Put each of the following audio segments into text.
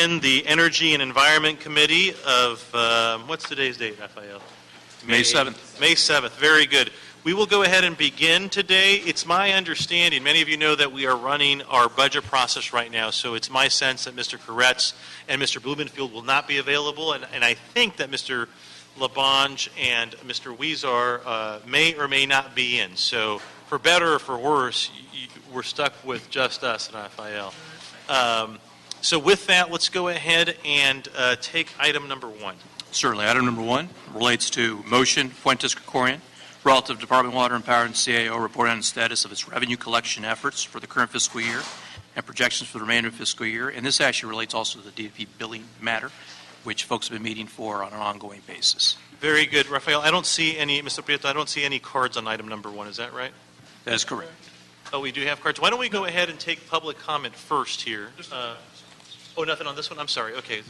In the Energy and Environment Committee of, what's today's date, Raphael? May 7th. May 7th, very good. We will go ahead and begin today. It's my understanding, many of you know that we are running our budget process right now, so it's my sense that Mr. Koretz and Mr. Blumenfield will not be available, and I think that Mr. Labange and Mr. Weezar may or may not be in. So for better or for worse, we're stuck with just us and Raphael. So with that, let's go ahead and take item number 1. Certainly. Item number 1 relates to motion Fuentes Krikorian relative to Department of Water and Power and CAO reporting on the status of its revenue collection efforts for the current fiscal year and projections for the remainder of the fiscal year. And this actually relates also to the DP billing matter, which folks have been meeting for on an ongoing basis. Very good. Raphael, I don't see any, Mr. Prieto, I don't see any cards on item number 1. Is that right? That is correct. Oh, we do have cards. Why don't we go ahead and take public comment first here? Oh, nothing on this one? I'm sorry. Okay.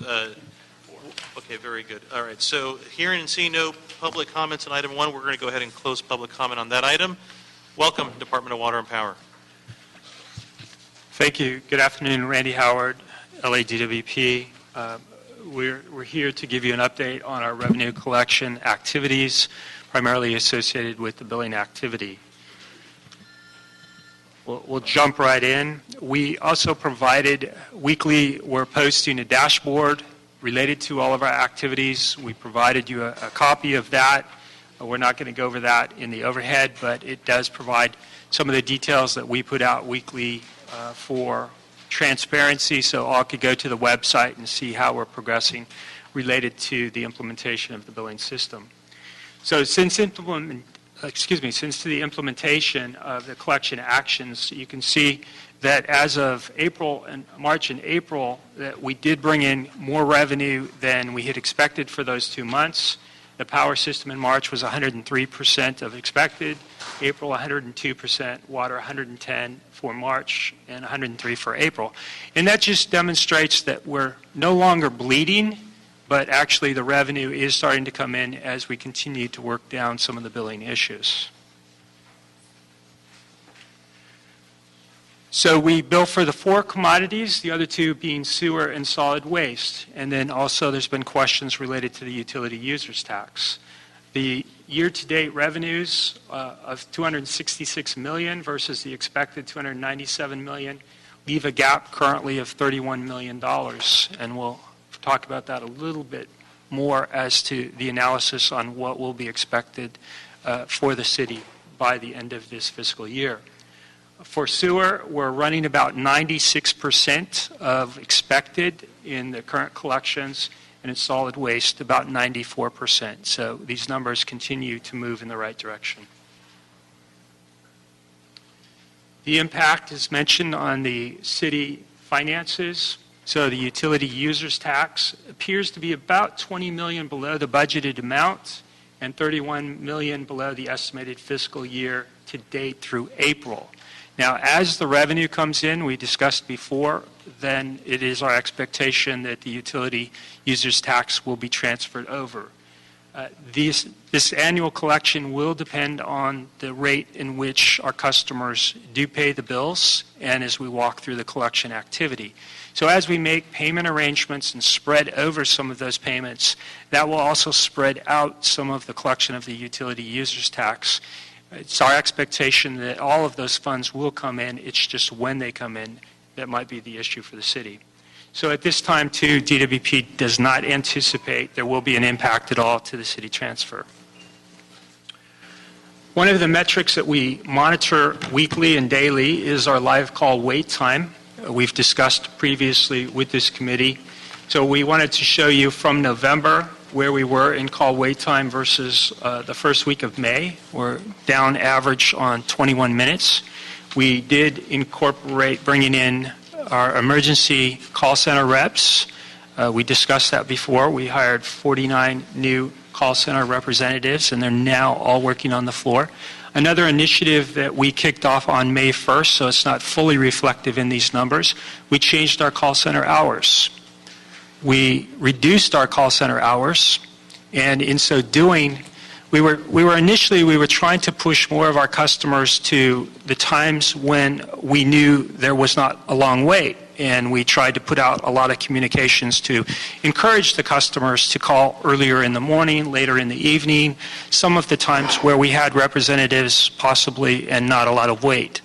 Okay, very good. All right. So hearing and seeing no public comments on item 1, we're going to go ahead and close public comment on that item. Welcome, Department of Water and Power. Thank you. Good afternoon, Randy Howard, LADWP. We're here to give you an update on our revenue collection activities, primarily associated with the billing activity. We'll jump right in. We also provided weekly, we're posting a dashboard related to all of our activities. We provided you a copy of that. We're not going to go over that in the overhead, but it does provide some of the details that we put out weekly for transparency, so all could go to the website and see how we're progressing related to the implementation of the billing system. So since the implementation of the collection actions, you can see that as of March and April, that we did bring in more revenue than we had expected for those 2 months. The power system in March was 103% of expected, April 102%, water 110 for March, and 103 for April. And that just demonstrates that we're no longer bleeding, but actually the revenue is starting to come in as we continue to work down some of the billing issues. So we bill for the 4 commodities, the other 2 being sewer and solid waste. And then also there's been questions related to the utility users tax. The year-to-date revenues of $266 million versus the expected $297 million leave a gap currently of $31 million. And we'll talk about that a little bit more as to the analysis on what will be expected for the city by the end of this fiscal year. For sewer, we're running about 96% of expected in the current collections, and in solid waste, about 94%. So these numbers continue to move in the right direction. The impact is mentioned on the city finances. So the utility users tax appears to be about $20 million below the budgeted amount and $31 million below the estimated fiscal year to date through April. Now, as the revenue comes in, we discussed before, then it is our expectation that the utility users tax will be transferred over. This annual collection will depend on the rate in which our customers do pay the bills and as we walk through the collection activity. So as we make payment arrangements and spread over some of those payments, that will also spread out some of the collection of the utility users tax. It's our expectation that all of those funds will come in. It's just when they come in that might be the issue for the city. So at this time, too, DWP does not anticipate there will be an impact at all to the city transfer. One of the metrics that we monitor weekly and daily is our live call wait time. We've discussed previously with this committee. So we wanted to show you from November where we were in call wait time versus the first week of May. We're down average on 21 minutes. We did incorporate bringing in our emergency call center reps. We discussed that before. We hired 49 new call center representatives, and they're now all working on the floor. Another initiative that we kicked off on May 1st, so it's not fully reflective in these numbers, we changed our call center hours. We reduced our call center hours, and in so doing, we were initially trying to push more of our customers to the times when we knew there was not a long wait. and we tried to put out a lot of communications to encourage the customers to call earlier in the morning, later in the evening, some of the times where we had representatives possibly and not a lot of wait.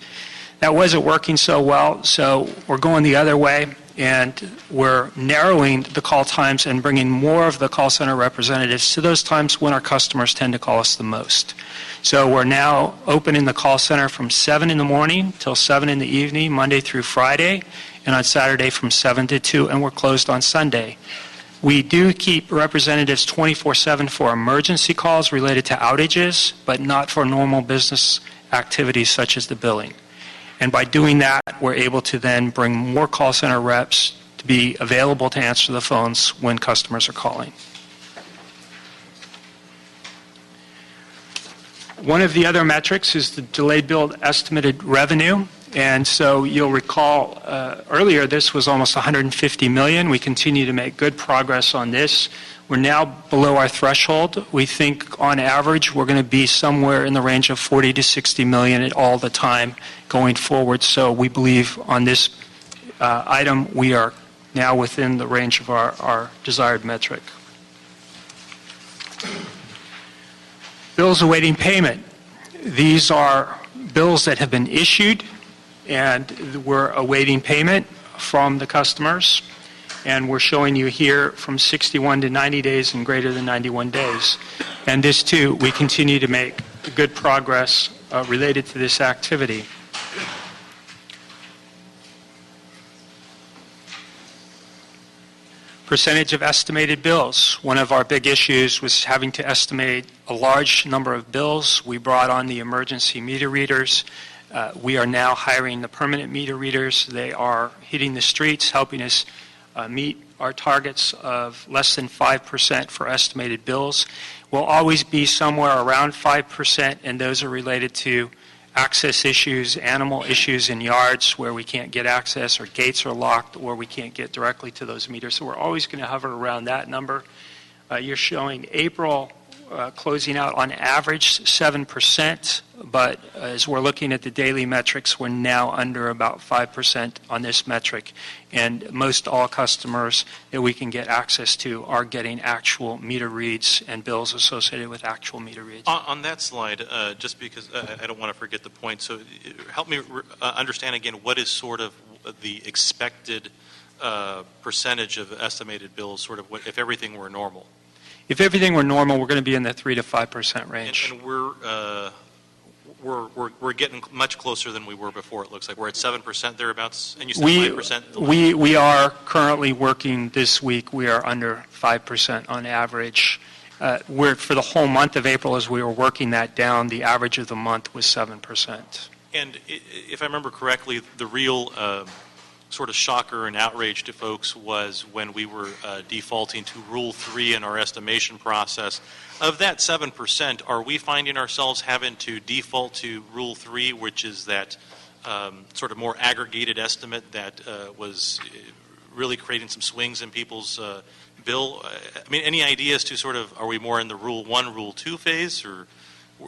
That wasn't working so well, so we're going the other way, and we're narrowing the call times and bringing more of the call center representatives to those times when our customers tend to call us the most. So we're now opening the call center from 7 in the morning till 7 in the evening, Monday through Friday, and on Saturday from 7 to 2, and we're closed on Sunday. We do keep representatives 24/7 for emergency calls related to outages, but not for normal business activities such as the billing. And by doing that, we're able to then bring more call center reps to be available to answer the phones when customers are calling. One of the other metrics is the delayed billed estimated revenue. And so you'll recall earlier this was almost $150 million. We continue to make good progress on this. We're now below our threshold. We think on average we're going to be somewhere in the range of 40 to 60 million all the time going forward. So we believe on this item we are now within the range of our desired metric. Bills awaiting payment. These are bills that have been issued and we're awaiting payment from the customers. And we're showing you here from 61 to 90 days and greater than 91 days. And this too, we continue to make good progress related to this activity. Percentage of estimated bills. One of our big issues was having to estimate a large number of bills. We brought on the emergency meter readers. We are now hiring the permanent meter readers. They are hitting the streets, helping us meet our targets of less than 5% for estimated bills. We'll always be somewhere around 5%, and those are related to access issues, animal issues in yards where we can't get access or gates are locked or we can't get directly to those meters. So we're always going to hover around that number. You're showing April closing out on average 7%, but as we're looking at the daily metrics, we're now under about 5% on this metric. And most all customers that we can get access to are getting actual meter reads and bills associated with actual meter reads. On that slide, just because I don't want to forget the point, so help me understand again what is sort of the expected percentage of estimated bills, sort of what, if everything were normal. If everything were normal, we're going to be in the 3 to 5% range. And we're getting much closer than we were before. It looks like we're at 7% thereabouts, and you said 5%. We are currently working this week. We are under 5% on average. We're for the whole month of April, as we were working that down, the average of the month was 7%. And if I remember correctly, the real sort of shocker and outrage to folks was when we were defaulting to Rule 3 in our estimation process. Of that 7%, are we finding ourselves having to default to Rule 3, which is that sort of more aggregated estimate that was really creating some swings in people's bill? I mean, any ideas to sort of, are we more in the Rule 1, Rule 2 phase, or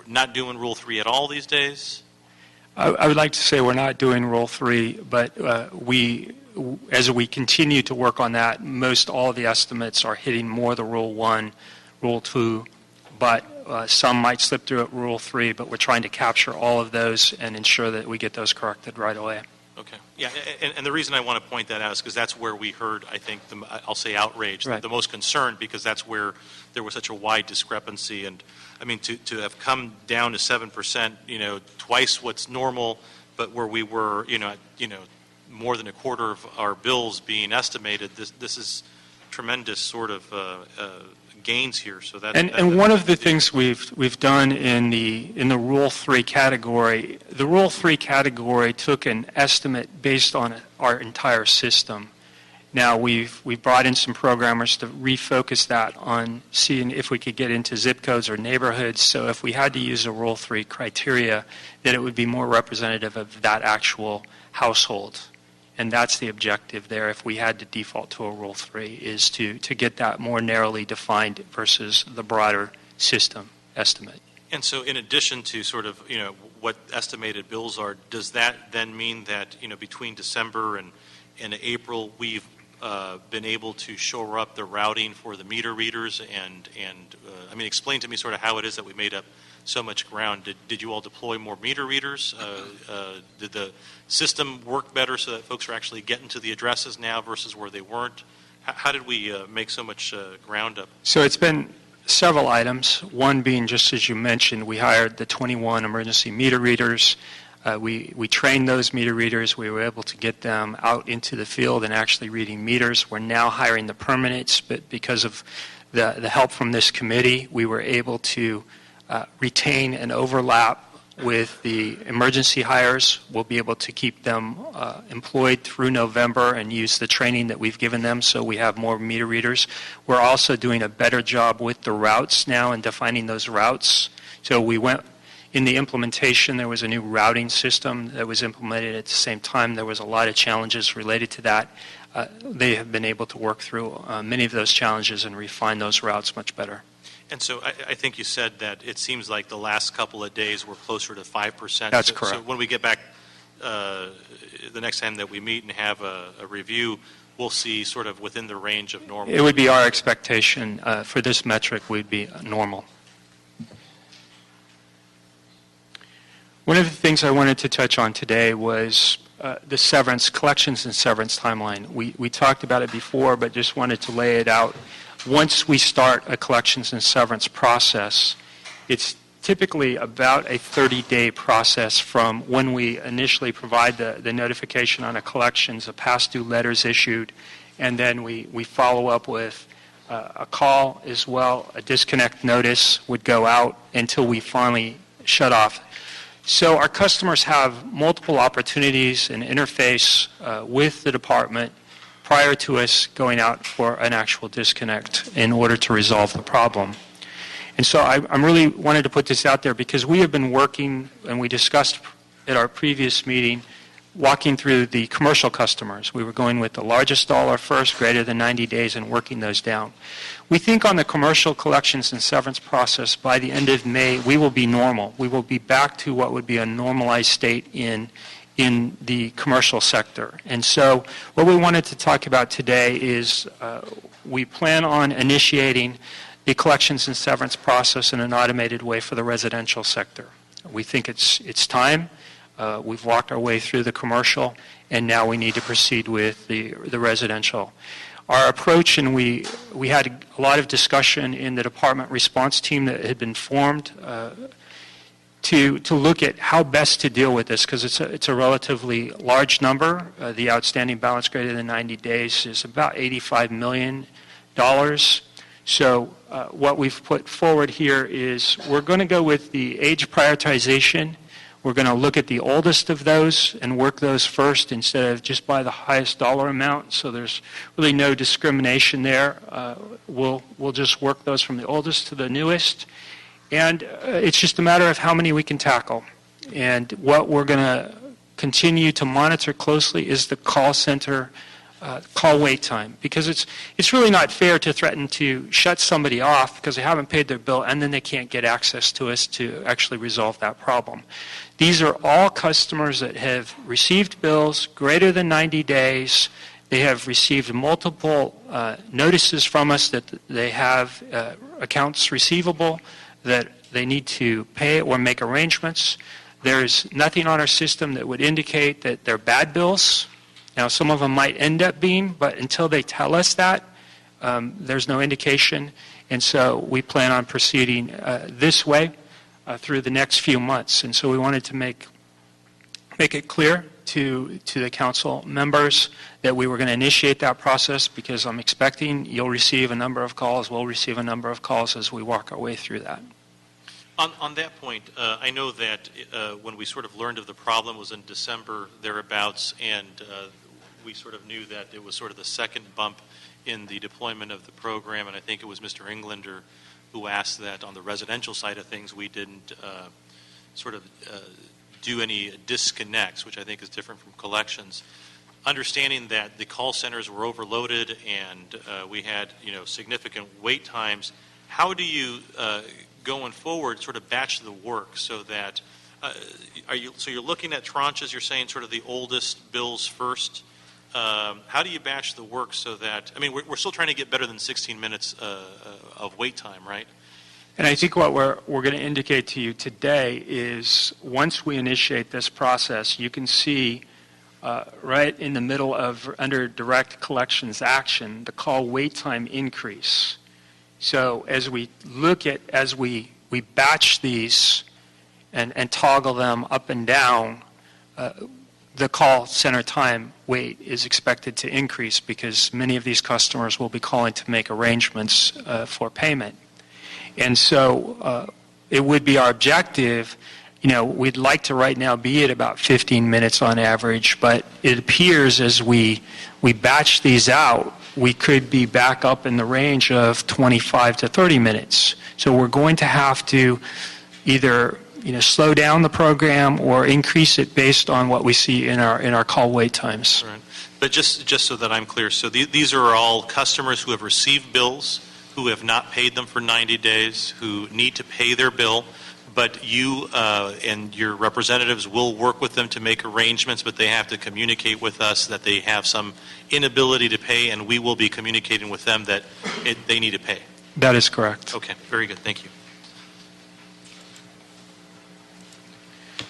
not doing Rule 3 at all these days? I would like to say we're not doing Rule 3, but as we continue to work on that, most all of the estimates are hitting more the Rule 1, Rule 2, but some might slip through at Rule 3, but we're trying to capture all of those and ensure that we get those corrected right away. Okay. Yeah, and the reason I want to point that out is because that's where we heard, I think, I'll say outrage, right, the most concern, because that's where there was such a wide discrepancy. And I mean, to have come down to 7%, twice what's normal, but where we were, more than a quarter of our bills being estimated, this is tremendous sort of gains here. So and one of the things we've done in the Rule 3 category, the Rule 3 category took an estimate based on our entire system. Now we've brought in some programmers to refocus that on seeing if we could get into zip codes or neighborhoods. So if we had to use a Rule 3 criteria, that it would be more representative of that actual household. And that's the objective there, if we had to default to a Rule 3, is to get that more narrowly defined versus the broader system estimate. And so in addition to sort of, what estimated bills are, does that then mean that, between December and in April, we've been able to shore up the routing for the meter readers, and I mean, explain to me sort of how it is that we made up so much ground. Did you all deploy more meter readers? Did the system work better so that folks are actually getting to the addresses now versus where they weren't? How did we make so much ground up? So it's been several items. One being, just as you mentioned, we hired the 21 emergency meter readers. We trained those meter readers. We were able to get them out into the field and actually reading meters. We're now hiring the permanents, but because of the help from this committee, we were able to retain an overlap with the emergency hires. We'll be able to keep them employed through November and use the training that we've given them, so we have more meter readers. We're also doing a better job with the routes now and defining those routes. So we went in the implementation, there was a new routing system that was implemented at the same time. There was a lot of challenges related to that. They have been able to work through many of those challenges and refine those routes much better. And so I think you said that it seems like the last couple of days were closer to 5%. That's correct. So when we get back the next time that we meet and have a review, we'll see sort of within the range of normal. It would be our expectation for this metric would be normal. One of the things I wanted to touch on today was the severance, collections and severance timeline. We talked about it before, but just wanted to lay it out. Once we start a collections and severance process, it's typically about a 30-day process from when we initially provide the notification on a collections, a past due letters issued, and then we follow up with a call as well. A disconnect notice would go out until we finally shut off. So our customers have multiple opportunities and interface with the department prior to us going out for an actual disconnect in order to resolve the problem. And so I'm really wanted to put this out there because we have been working, and we discussed at our previous meeting, walking through the commercial customers. We were going with the largest dollar first, greater than 90 days, and working those down. We think on the commercial collections and severance process, by the end of May, we will be normal. We will be back to what would be a normalized state in the commercial sector. And so what we wanted to talk about today is we plan on initiating the collections and severance process in an automated way for the residential sector. We think it's time. We've walked our way through the commercial, and now we need to proceed with the residential. Our approach, and we had a lot of discussion in the department response team that had been formed to look at how best to deal with this, because it's a relatively large number. The outstanding balance greater than 90 days is about $85 million. So what we've put forward here is we're going to go with the age prioritization. We're going to look at the oldest of those and work those first instead of just by the highest dollar amount. So there's really no discrimination there. We'll just work those from the oldest to the newest. And it's just a matter of how many we can tackle. And what we're going to continue to monitor closely is the call center call wait time, because it's really not fair to threaten to shut somebody off because they haven't paid their bill and then they can't get access to us to actually resolve that problem. These are all customers that have received bills greater than 90 days. They have received multiple notices from us that they have accounts receivable that they need to pay or make arrangements. There's nothing on our system that would indicate that they're bad bills. Now, some of them might end up being, but until they tell us that, there's no indication. And so we plan on proceeding this way through the next few months. And so we wanted to make it clear to the council members that we were going to initiate that process, because I'm expecting you'll receive a number of calls, we'll receive a number of calls as we walk our way through that. On that point, I know that when we sort of learned of the problem was in December thereabouts, and we sort of knew that it was sort of the second bump in the deployment of the program, and I think it was Mr. Englander who asked that on the residential side of things we didn't sort of do any disconnects, which I think is different from collections. Understanding that the call centers were overloaded and we had significant wait times, how do you going forward sort of batch the work so that you're looking at tranches? You're saying sort of the oldest bills first, how do you batch the work so that, I mean, we're still trying to get better than 16 minutes of wait time, right? And I think what we're going to indicate to you today is once we initiate this process, you can see right in the middle of under direct collections action, the call wait time increase. So as we look at, as we batch these and toggle them up and down, the call center time wait is expected to increase because many of these customers will be calling to make arrangements for payment. And so it would be our objective, we'd like to right now be at about 15 minutes on average, but it appears as we batch these out, we could be back up in the range of 25 to 30 minutes. So we're going to have to either slow down the program or increase it based on what we see in our call wait times. Right. But just so that I'm clear, so these are all customers who have received bills, who have not paid them for 90 days, who need to pay their bill, but you and your representatives will work with them to make arrangements, but they have to communicate with us that they have some inability to pay, and we will be communicating with them that they need to pay. That is correct. Okay, very good. Thank you.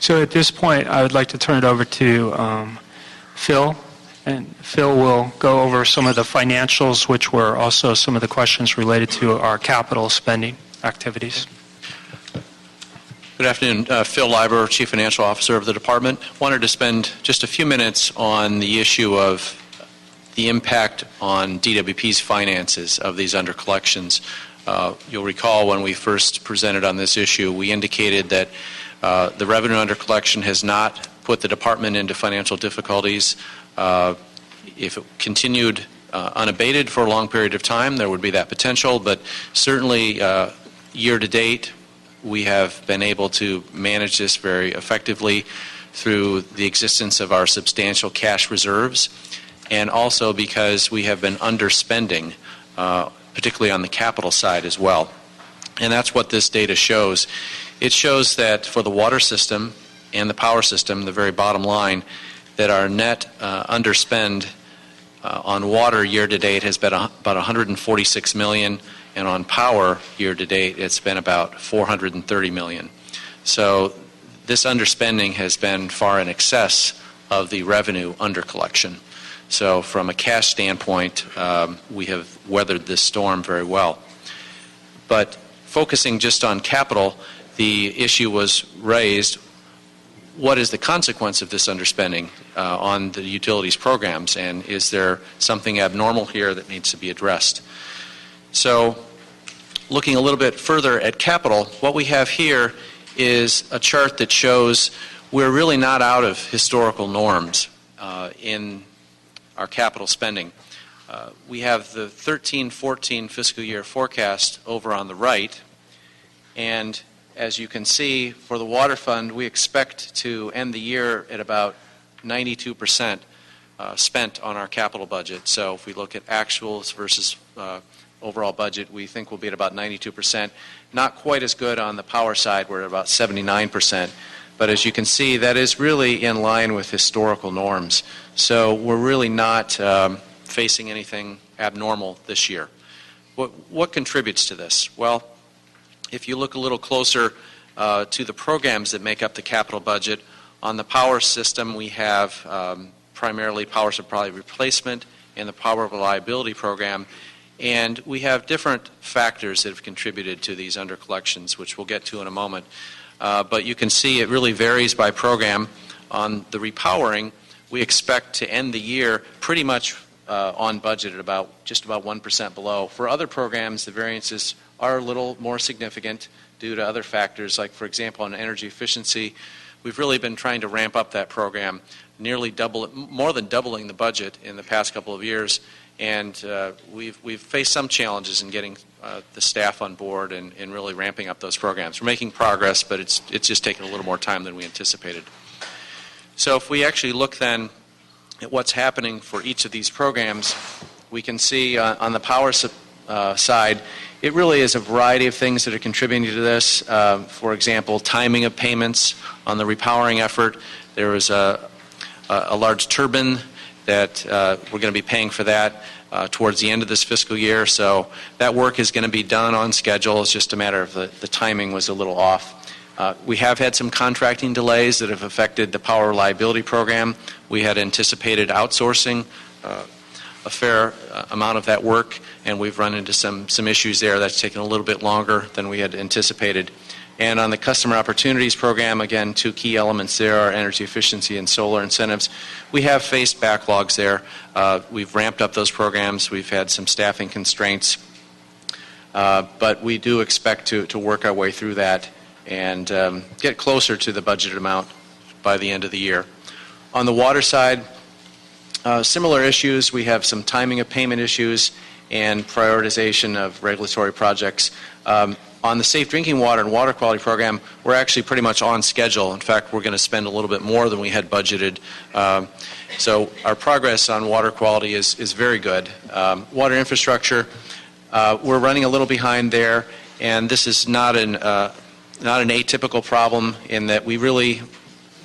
So at this point, I would like to turn it over to Phil, and Phil will go over some of the financials, which were also some of the questions related to our capital spending activities. Good afternoon. Phil Leiber, Chief Financial Officer of the Department. Wanted to spend just a few minutes on the issue of the impact on DWP's finances of these undercollections. You'll recall when we first presented on this issue, we indicated that the revenue undercollection has not put the Department into financial difficulties. If it continued unabated for a long period of time, there would be that potential, but certainly year to date, we have been able to manage this very effectively through the existence of our substantial cash reserves, and also because we have been underspending, particularly on the capital side as well. And that's what this data shows. It shows that for the water system and the power system, the very bottom line, that our net underspend on water year to date has been about $146 million, and on power year to date it's been about $430 million. So this underspending has been far in excess of the revenue undercollection. So from a cash standpoint, we have weathered this storm very well. But focusing just on capital, the issue was raised, what is the consequence of this underspending on the utilities programs, and is there something abnormal here that needs to be addressed? So looking a little bit further at capital, what we have here is a chart that shows we're really not out of historical norms in our capital spending. We have the 13-14 fiscal year forecast over on the right, and as you can see, for the water fund, we expect to end the year at about 92% spent on our capital budget. So if we look at actuals versus overall budget, we think we'll be at about 92%. Not quite as good on the power side, we're at about 79%. But as you can see, that is really in line with historical norms. So we're really not facing anything abnormal this year. What contributes to this? Well, if you look a little closer to the programs that make up the capital budget, on the power system we have primarily power supply replacement and the power reliability program, and we have different factors that have contributed to these undercollections, which we'll get to in a moment. But you can see it really varies by program. On the repowering, we expect to end the year pretty much on budget at just about 1% below. For other programs, the variances are a little more significant due to other factors, like, for example, on energy efficiency. We've really been trying to ramp up that program, more than doubling the budget in the past couple of years, and we've faced some challenges in getting the staff on board and really ramping up those programs. We're making progress, but it's just taken a little more time than we anticipated. So if we actually look then at what's happening for each of these programs, we can see on the power side, it really is a variety of things that are contributing to this. For example, timing of payments on the repowering effort. There was a large turbine that we're going to be paying for that towards the end of this fiscal year. So that work is going to be done on schedule. It's just a matter of the timing was a little off. We have had some contracting delays that have affected the power reliability program. We had anticipated outsourcing a fair amount of that work, and we've run into some issues there. That's taken a little bit longer than we had anticipated. And on the Customer Opportunities Program, again, two key elements there are energy efficiency and solar incentives. We have faced backlogs there. We've ramped up those programs. We've had some staffing constraints. But we do expect to work our way through that and get closer to the budgeted amount by the end of the year. On the water side, similar issues. We have some timing of payment issues and prioritization of regulatory projects. On the Safe Drinking Water and Water Quality Program, we're actually pretty much on schedule. In fact, we're going to spend a little bit more than we had budgeted. So our progress on water quality is very good. Water infrastructure, we're running a little behind there, and this is not an atypical problem in that we really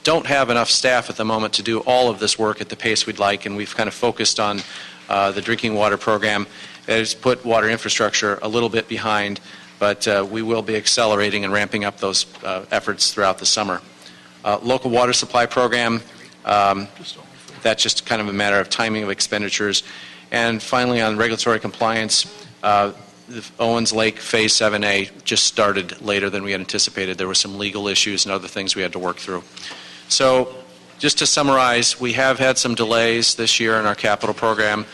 don't have enough staff at the moment to do all of this work at the pace we'd like, and we've kind of focused on the drinking water program that has put water infrastructure a little bit behind, but we will be accelerating and ramping up those efforts throughout the summer. Local water supply program, that's just kind of a matter of timing of expenditures. And finally, on regulatory compliance, the Owens Lake Phase 7A just started later than we had anticipated. There were some legal issues and other things we had to work through. So just to summarize, we have had some delays this year in our capital program,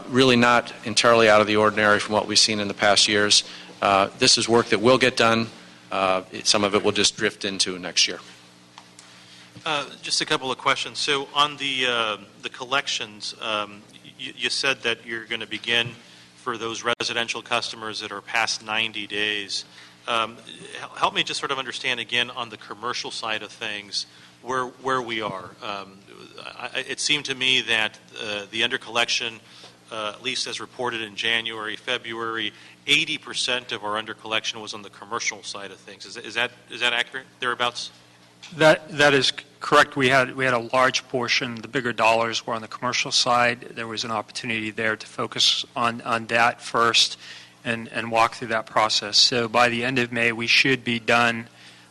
really not entirely out of the ordinary from what we've seen in the past years. This is work that will get done. Some of it will just drift into next year. Just a couple of questions. So on the collections, you said that you're going to begin for those residential customers that are past 90 days. Help me just sort of understand again on the commercial side of things where we are. It seemed to me that the under collection, at least as reported in January, February, 80% of our under collection was on the commercial side of things. Is that accurate, thereabouts? That is correct. We had a large portion. The bigger dollars were on the commercial side. There was an opportunity there to focus on that first and walk through that process. So by the end of May, we should be done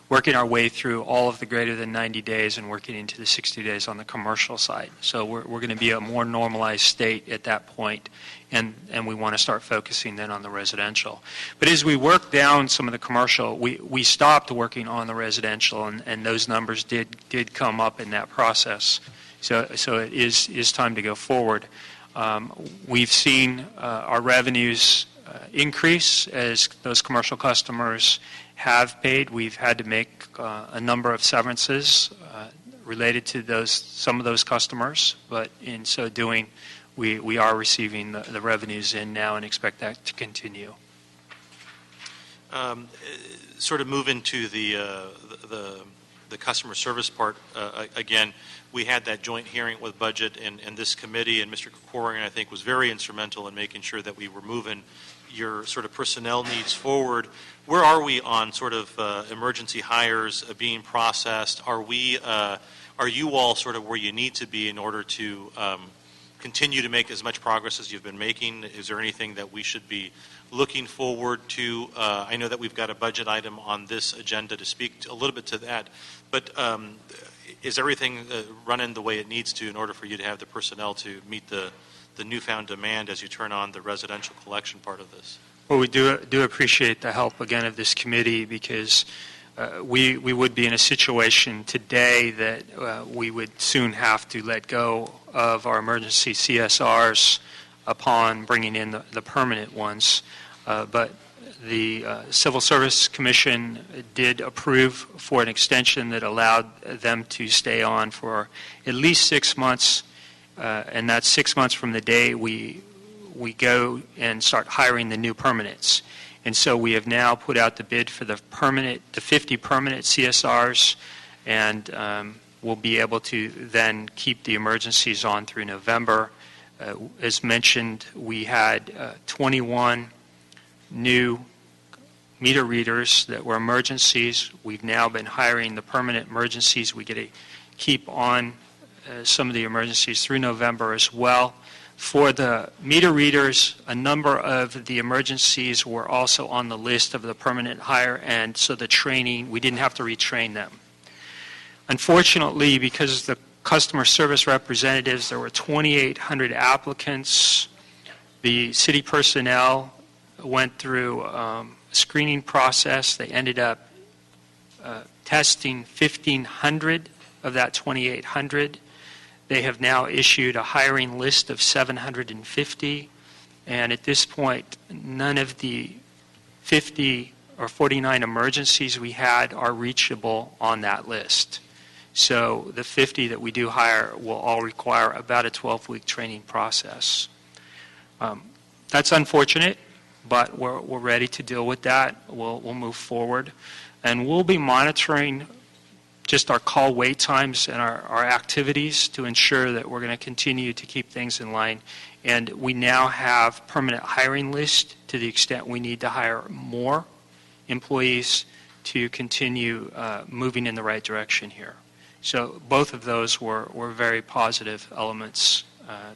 working our way through all of the greater than 90 days and working into the 60 days on the commercial side. So we're going to be a more normalized state at that point, and we want to start focusing then on the residential. But as we work down some of the commercial, we stopped working on the residential, and those numbers did come up in that process. So it is time to go forward. We've seen our revenues increase as those commercial customers have paid. We've had to make a number of severances related to some of those customers, but in so doing, we are receiving the revenues in now and expect that to continue. Sort of move into the customer service part again. We had that joint hearing with Budget and this committee, and Mr. Krikorian, I think, was very instrumental in making sure that we were moving your sort of personnel needs forward. Where are we on sort of emergency hires being processed? Are you all sort of where you need to be in order to continue to make as much progress as you've been making? Is there anything that we should be looking forward to? I know that we've got a budget item on this agenda to speak a little bit to that, but is everything running the way it needs to in order for you to have the personnel to meet the newfound demand as you turn on the residential collection part of this? Well, we do appreciate the help, again, of this committee, because we would be in a situation today that we would soon have to let go of our emergency CSRs upon bringing in the permanent ones. But the Civil Service Commission did approve for an extension that allowed them to stay on for at least 6 months, and that's 6 months from the day we go and start hiring the new permanents. And so we have now put out the bid for the 50 permanent CSRs, and we'll be able to then keep the emergencies on through November. As mentioned, we had 21 new meter readers that were emergencies. We've now been hiring the permanent emergencies. We get to keep on some of the emergencies through November as well. For the meter readers, a number of the emergencies were also on the list of the permanent hire, and so the training, we didn't have to retrain them. Unfortunately, because the customer service representatives, there were 2,800 applicants. The city personnel went through a screening process. They ended up testing 1,500 of that 2,800. They have now issued a hiring list of 750, and at this point, none of the 50 or 49 emergencies we had are reachable on that list. So the 50 that we do hire will all require about a 12-week training process. That's unfortunate, but we're ready to deal with that. We'll move forward, and we'll be monitoring just our call wait times and our activities to ensure that we're going to continue to keep things in line. And we now have permanent hiring list to the extent we need to hire more employees to continue moving in the right direction here. So both of those were very positive elements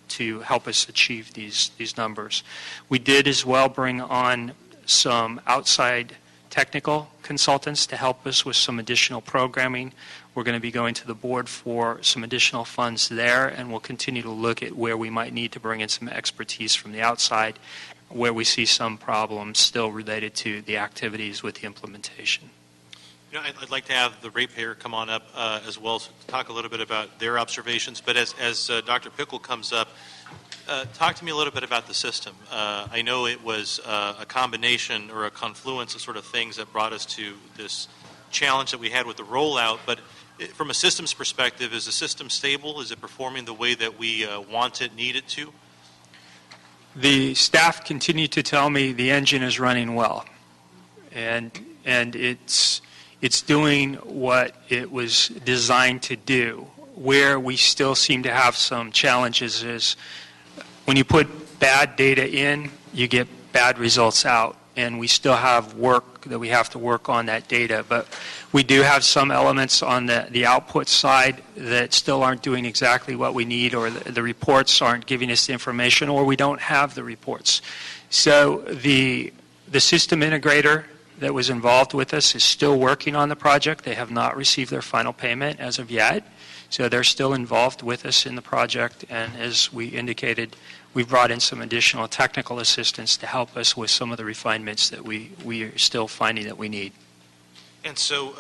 to help us achieve these numbers. We did as well bring on some outside technical consultants to help us with some additional programming. We're going to be going to the board for some additional funds there, and we'll continue to look at where we might need to bring in some expertise from the outside, where we see some problems still related to the activities with the implementation. You know, I'd like to have the ratepayer come on up as well to talk a little bit about their observations. But as Dr. Pickle comes up, talk to me a little bit about the system. I know it was a combination or a confluence of sort of things that brought us to this challenge that we had with the rollout. But from a systems perspective, is the system stable? Is it performing the way that we want it, need it to? The staff continue to tell me the engine is running well, and it's doing what it was designed to do. Where we still seem to have some challenges is when you put bad data in, you get bad results out, and we still have work that we have to work on that data. But we do have some elements on the output side that still aren't doing exactly what we need, or the reports aren't giving us the information, or we don't have the reports. So the system integrator that was involved with us is still working on the project. They have not received their final payment as of yet. So they're still involved with us in the project, and as we indicated, we've brought in some additional technical assistance to help us with some of the refinements that we are still finding that we need. And so,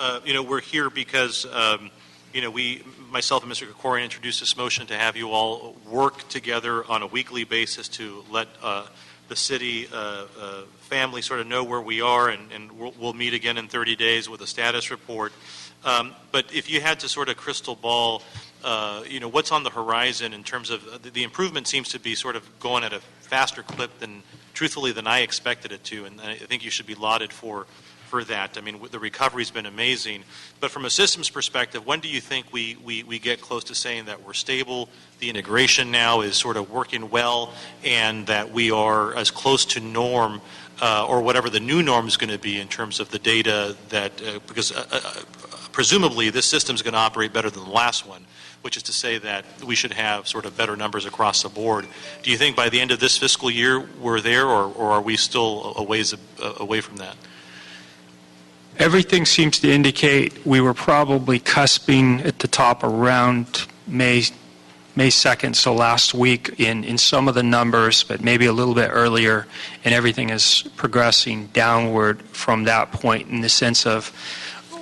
we're here because, myself and Mr. Krikorian introduced this motion to have you all work together on a weekly basis to let the city family sort of know where we are, and we'll meet again in 30 days with a status report. But if you had to sort of crystal ball, what's on the horizon in terms of the improvement seems to be sort of going at a faster clip than I expected it to, and I think you should be lauded for that. I mean, the recovery's been amazing. But from a systems perspective, when do you think we get close to saying that we're stable, the integration now is sort of working well, and that we are as close to norm or whatever the new norm is going to be in terms of the data that, because presumably this system is going to operate better than the last one, which is to say that we should have sort of better numbers across the board. Do you think by the end of this fiscal year we're there, or are we still a ways away from that? Everything seems to indicate we were probably cusping at the top around May 2nd, so last week in some of the numbers, but maybe a little bit earlier, and everything is progressing downward from that point in the sense of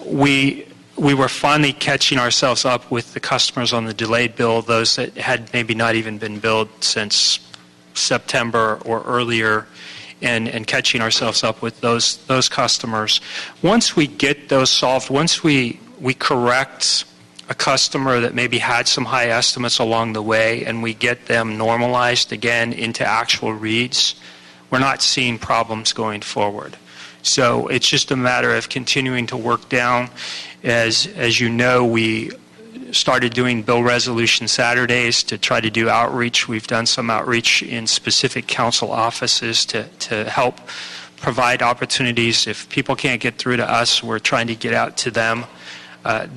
we were finally catching ourselves up with the customers on the delayed bill, those that had maybe not even been billed since September or earlier, and catching ourselves up with those customers. Once we get those solved, once we correct a customer that maybe had some high estimates along the way, and we get them normalized again into actual reads, we're not seeing problems going forward. So it's just a matter of continuing to work down. As you know, we started doing bill resolution Saturdays to try to do outreach. We've done some outreach in specific council offices to help provide opportunities. If people can't get through to us, we're trying to get out to them.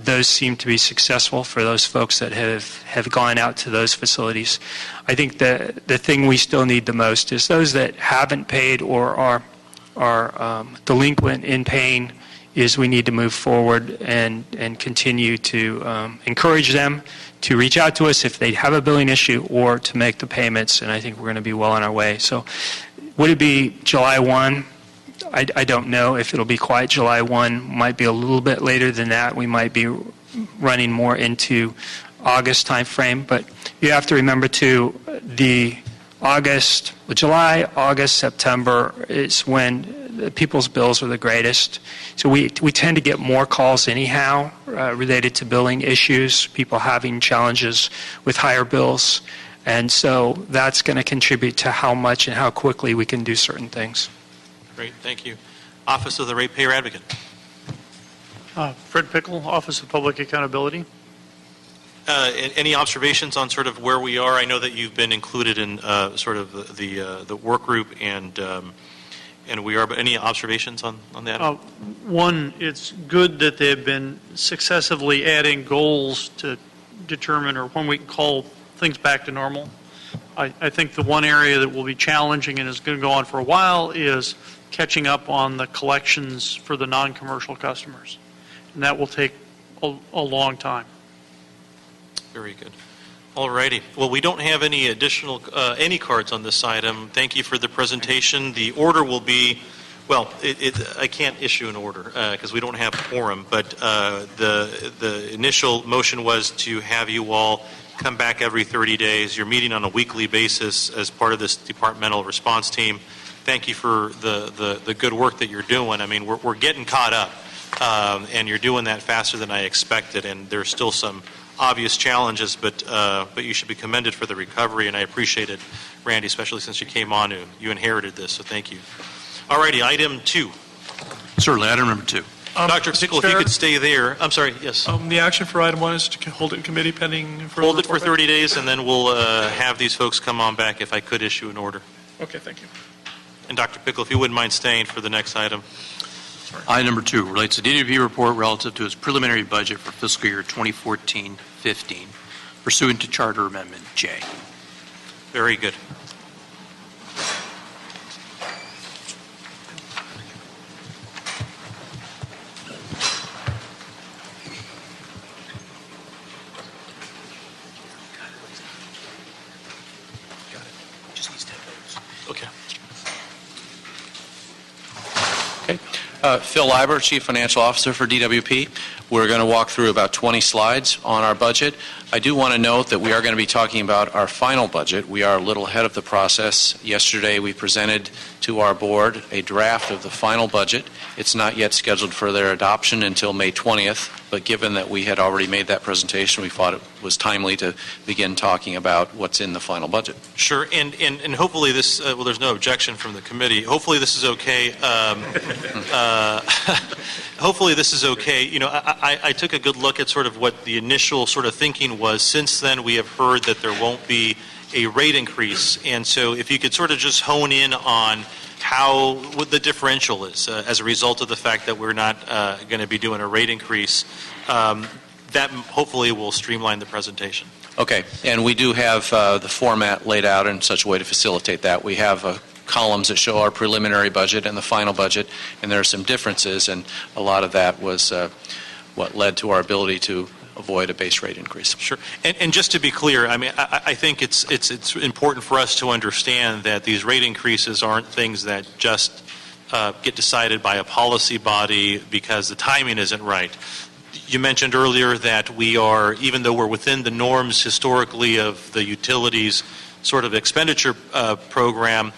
Those seem to be successful for those folks that have gone out to those facilities. I think the thing we still need the most is those that haven't paid or are delinquent in paying, is we need to move forward and continue to encourage them to reach out to us if they have a billing issue or to make the payments, and I think we're going to be well on our way. So would it be July 1? I don't know if it'll be quite July 1. Might be a little bit later than that. We might be running more into August time frame, but you have to remember too, July, August, September is when people's bills are the greatest. So we tend to get more calls anyhow related to billing issues, people having challenges with higher bills. And so that's going to contribute to how much and how quickly we can do certain things. Great, thank you. Office of the Ratepayer Advocate. Fred Pickle, Office of Public Accountability. Any observations on sort of where we are? I know that you've been included in sort of the work group, and we are. But any observations on that? One, it's good that they've been successively adding goals to determine or when we can call things back to normal. I think the one area that will be challenging and is going to go on for a while is catching up on the collections for the non-commercial customers, and that will take a long time. Very good. All righty. Well, we don't have any additional any cards on this item. Thank you for the presentation. The order will be, well, I can't issue an order because we don't have a quorum, but the initial motion was to have you all come back every 30 days. You're meeting on a weekly basis as part of this departmental response team. Thank you for the good work that you're doing. I mean, we're getting caught up, and you're doing that faster than I expected, and there's still some obvious challenges, but you should be commended for the recovery, and I appreciate it, Randy, especially since you came on, you inherited this, so thank you. All righty, item 2. Certainly, item number 2. Dr. Pickle, if you could stay there. I'm sorry, yes. The action for item 1 is to hold it in committee pending further Hold it for report 30 days, and then we'll have these folks come on back if I could issue an order. back? Okay, thank you. And Dr. Pickle, if you wouldn't mind staying for the next item. Item number 2 relates to DWP report relative to its preliminary budget for fiscal year 2014-15 pursuant to Charter Amendment J. Very good. Okay. Phil Leiber, Chief Financial Officer for DWP. We're going to walk through about 20 slides on our budget. I do want to note that we are going to be talking about our final budget. We are a little ahead of the process. Yesterday we presented to our board a draft of the final budget. It's not yet scheduled for their adoption until May 20th, but given that we had already made that presentation, we thought it was timely to begin talking about what's in the final budget. Sure, and hopefully this, well, there's no objection from the committee. Hopefully this is okay. Hopefully this is okay. You know, I took a good look at sort of what the initial sort of thinking was. Since then, we have heard that there won't be a rate increase, and so if you could sort of just hone in on what the differential is as a result of the fact that we're not going to be doing a rate increase, that hopefully will streamline the presentation. Okay, and we do have the format laid out in such a way to facilitate that. We have columns that show our preliminary budget and the final budget, and there are some differences, and a lot of that was what led to our ability to avoid a base rate increase. Sure. And just to be clear, I mean, I think it's important for us to understand that these rate increases aren't things that just get decided by a policy body because the timing isn't right. You mentioned earlier that we are, even though we're within the norms historically of the utilities sort of expenditure program,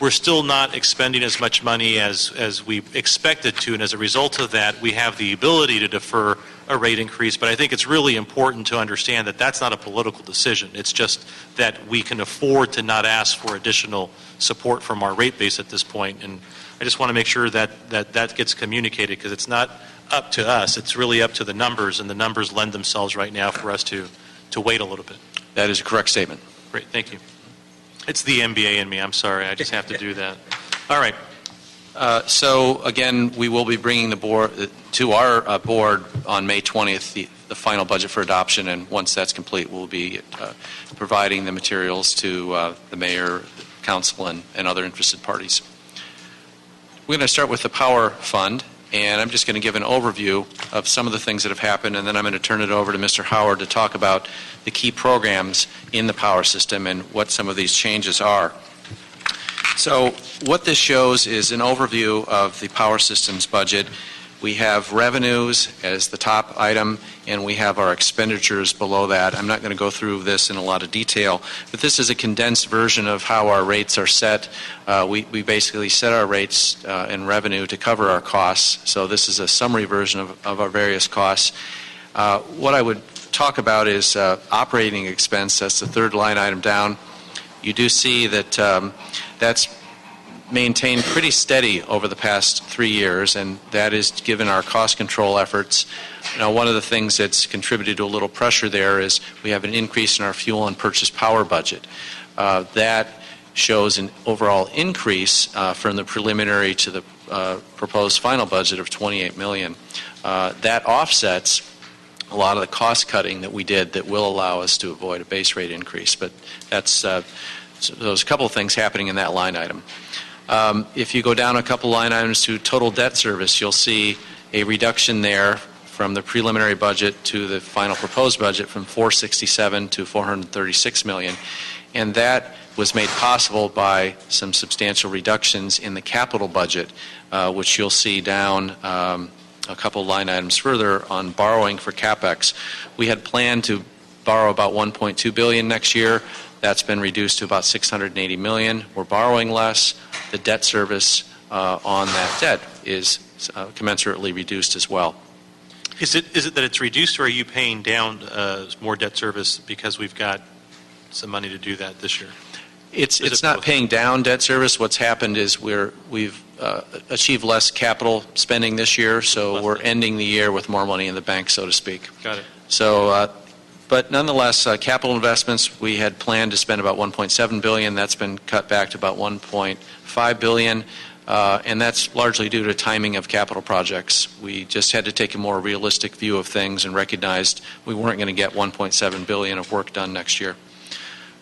we're still not expending as much money as we expected to, and as a result of that, we have the ability to defer a rate increase. But I think it's really important to understand that that's not a political decision. It's just that we can afford to not ask for additional support from our rate base at this point. And I just want to make sure that gets communicated, because it's not up to us. It's really up to the numbers, and the numbers lend themselves right now for us to wait a little bit. That is a correct statement. Great, thank you. It's the MBA in me. I'm sorry. I just have to do that. All right. So again, we will be bringing the board to our board on May 20th the final budget for adoption, and once that's complete, we'll be providing the materials to the mayor, council, and other interested parties. We're going to start with the Power Fund, and I'm just going to give an overview of some of the things that have happened, and then I'm going to turn it over to Mr. Howard to talk about the key programs in the power system and what some of these changes are. So what this shows is an overview of the power system's budget. We have revenues as the top item, and we have our expenditures below that. I'm not going to go through this in a lot of detail, but this is a condensed version of how our rates are set. We basically set our rates and revenue to cover our costs, so this is a summary version of our various costs. What I would talk about is operating expense. That's the third line item down. You do see that that's maintained pretty steady over the past 3 years, and that is given our cost control efforts. Now, one of the things that's contributed to a little pressure there is we have an increase in our fuel and purchase power budget. That shows an overall increase from the preliminary to the proposed final budget of $28 million. That offsets a lot of the cost cutting that we did that will allow us to avoid a base rate increase, but that's so there's a couple of things happening in that line item. If you go down a couple line items to total debt service, you'll see a reduction there from the preliminary budget to the final proposed budget from $467 to $436 million, and that was made possible by some substantial reductions in the capital budget, which you'll see down a couple line items further on borrowing for CapEx. We had planned to borrow about $1.2 billion next year. That's been reduced to about $680 million. We're borrowing less. The debt service on that debt is commensurately reduced as well. Is it that it's reduced, or are you paying down more debt service because we've got some money to do that this year? It's not paying down debt service. What's happened is we've achieved less capital spending this year, so we're ending the year with more money in the bank, so to speak. Got it. So, but nonetheless, capital investments, we had planned to spend about $1.7 billion. That's been cut back to about $1.5 billion, and that's largely due to timing of capital projects. We just had to take a more realistic view of things and recognized we weren't going to get $1.7 billion of work done next year.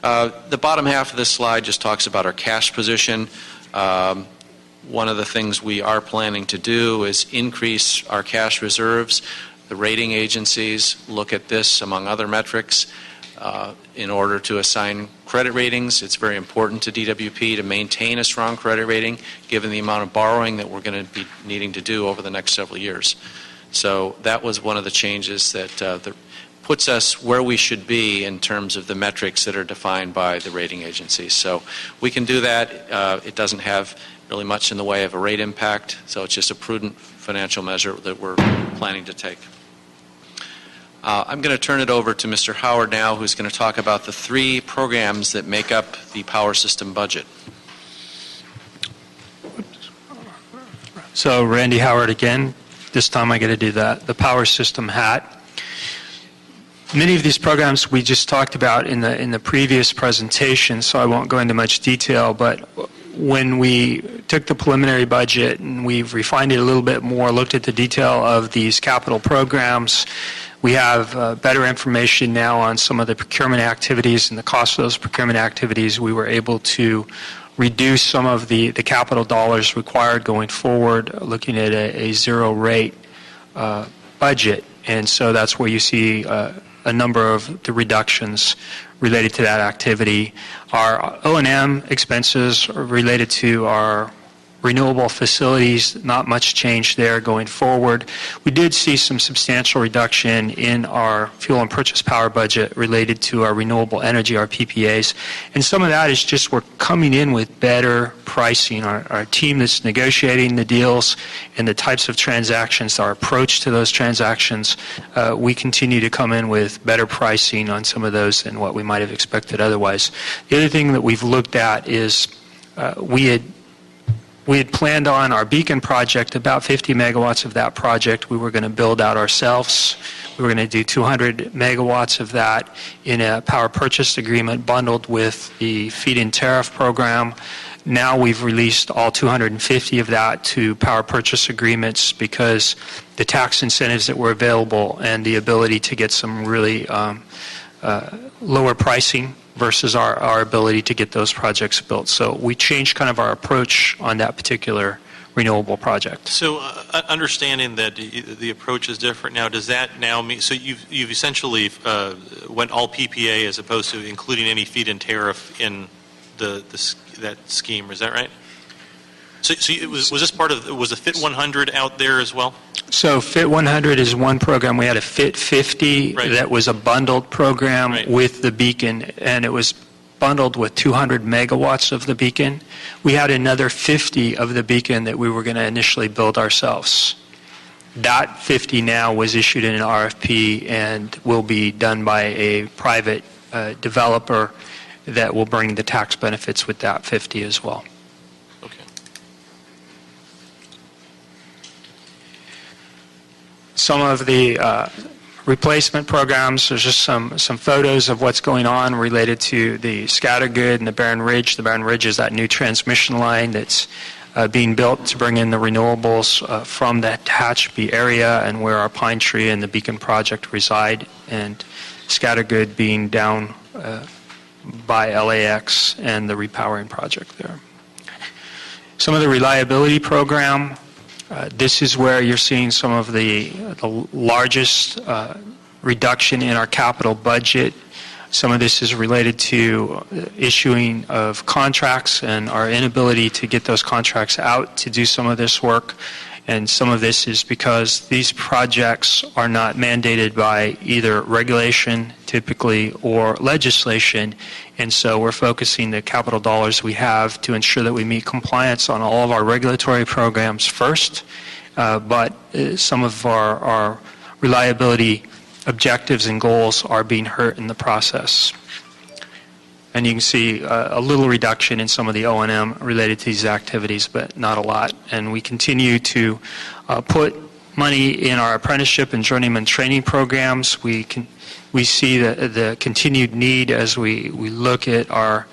The bottom half of this slide just talks about our cash position. One of the things we are planning to do is increase our cash reserves. The rating agencies look at this among other metrics in order to assign credit ratings. It's very important to DWP to maintain a strong credit rating given the amount of borrowing that we're going to be needing to do over the next several years. So that was one of the changes that puts us where we should be in terms of the metrics that are defined by the rating agencies. So we can do that. It doesn't have really much in the way of a rate impact, so it's just a prudent financial measure that we're planning to take. I'm going to turn it over to Mr. Howard now, who's going to talk about the 3 programs that make up the power system budget. So Randy Howard again. This time I get to do the power system hat. Many of these programs we just talked about in the previous presentation, so I won't go into much detail, but when we took the preliminary budget and we've refined it a little bit more, looked at the detail of these capital programs, we have better information now on some of the procurement activities and the cost of those procurement activities. We were able to reduce some of the capital dollars required going forward, looking at a zero rate budget. And so that's where you see a number of the reductions related to that activity. Our O&M expenses are related to our renewable facilities, not much change there going forward. We did see some substantial reduction in our fuel and purchase power budget related to our renewable energy, our PPAs. And some of that is just we're coming in with better pricing. Our team that's negotiating the deals and the types of transactions, our approach to those transactions, we continue to come in with better pricing on some of those than what we might have expected otherwise. The other thing that we've looked at is we had planned on our Beacon project, about 50 megawatts of that project we were going to build out ourselves. We were going to do 200 megawatts of that in a power purchase agreement bundled with the feed-in tariff program. Now we've released all 250 of that to power purchase agreements because the tax incentives that were available and the ability to get some really lower pricing versus our ability to get those projects built. So we changed kind of our approach on that particular renewable project. So understanding that the approach is different now, does that now mean, so you've essentially went all PPA as opposed to including any feed-in tariff in that scheme, is that right? So was this part of, was the FIT 100 out there as well? So FIT 100 is one program. We had a FIT 50 that was a bundled program with the beacon, and it was bundled with 200 megawatts of the beacon. We had another 50 of the beacon that we were going to initially build ourselves. That 50 now was issued in an RFP and will be done by a private developer that will bring the tax benefits with that 50 as well. Okay. Some of the replacement programs, there's just some photos of what's going on related to the Scattergood and the Barron Ridge. The Barron Ridge is that new transmission line that's being built to bring in the renewables from the Tehachapi area and where our Pine Tree and the Beacon project reside, and Scattergood being down by LAX and the repowering project there. Some of the reliability program, this is where you're seeing some of the largest reduction in our capital budget. Some of this is related to issuing of contracts and our inability to get those contracts out to do some of this work. And some of this is because these projects are not mandated by either regulation, typically, or legislation. And so we're focusing the capital dollars we have to ensure that we meet compliance on all of our regulatory programs first. But some of our reliability objectives and goals are being hurt in the process. And you can see a little reduction in some of the O&M related to these activities, but not a lot. And we continue to put money in our apprenticeship and journeyman training programs. We see the continued need as we look at our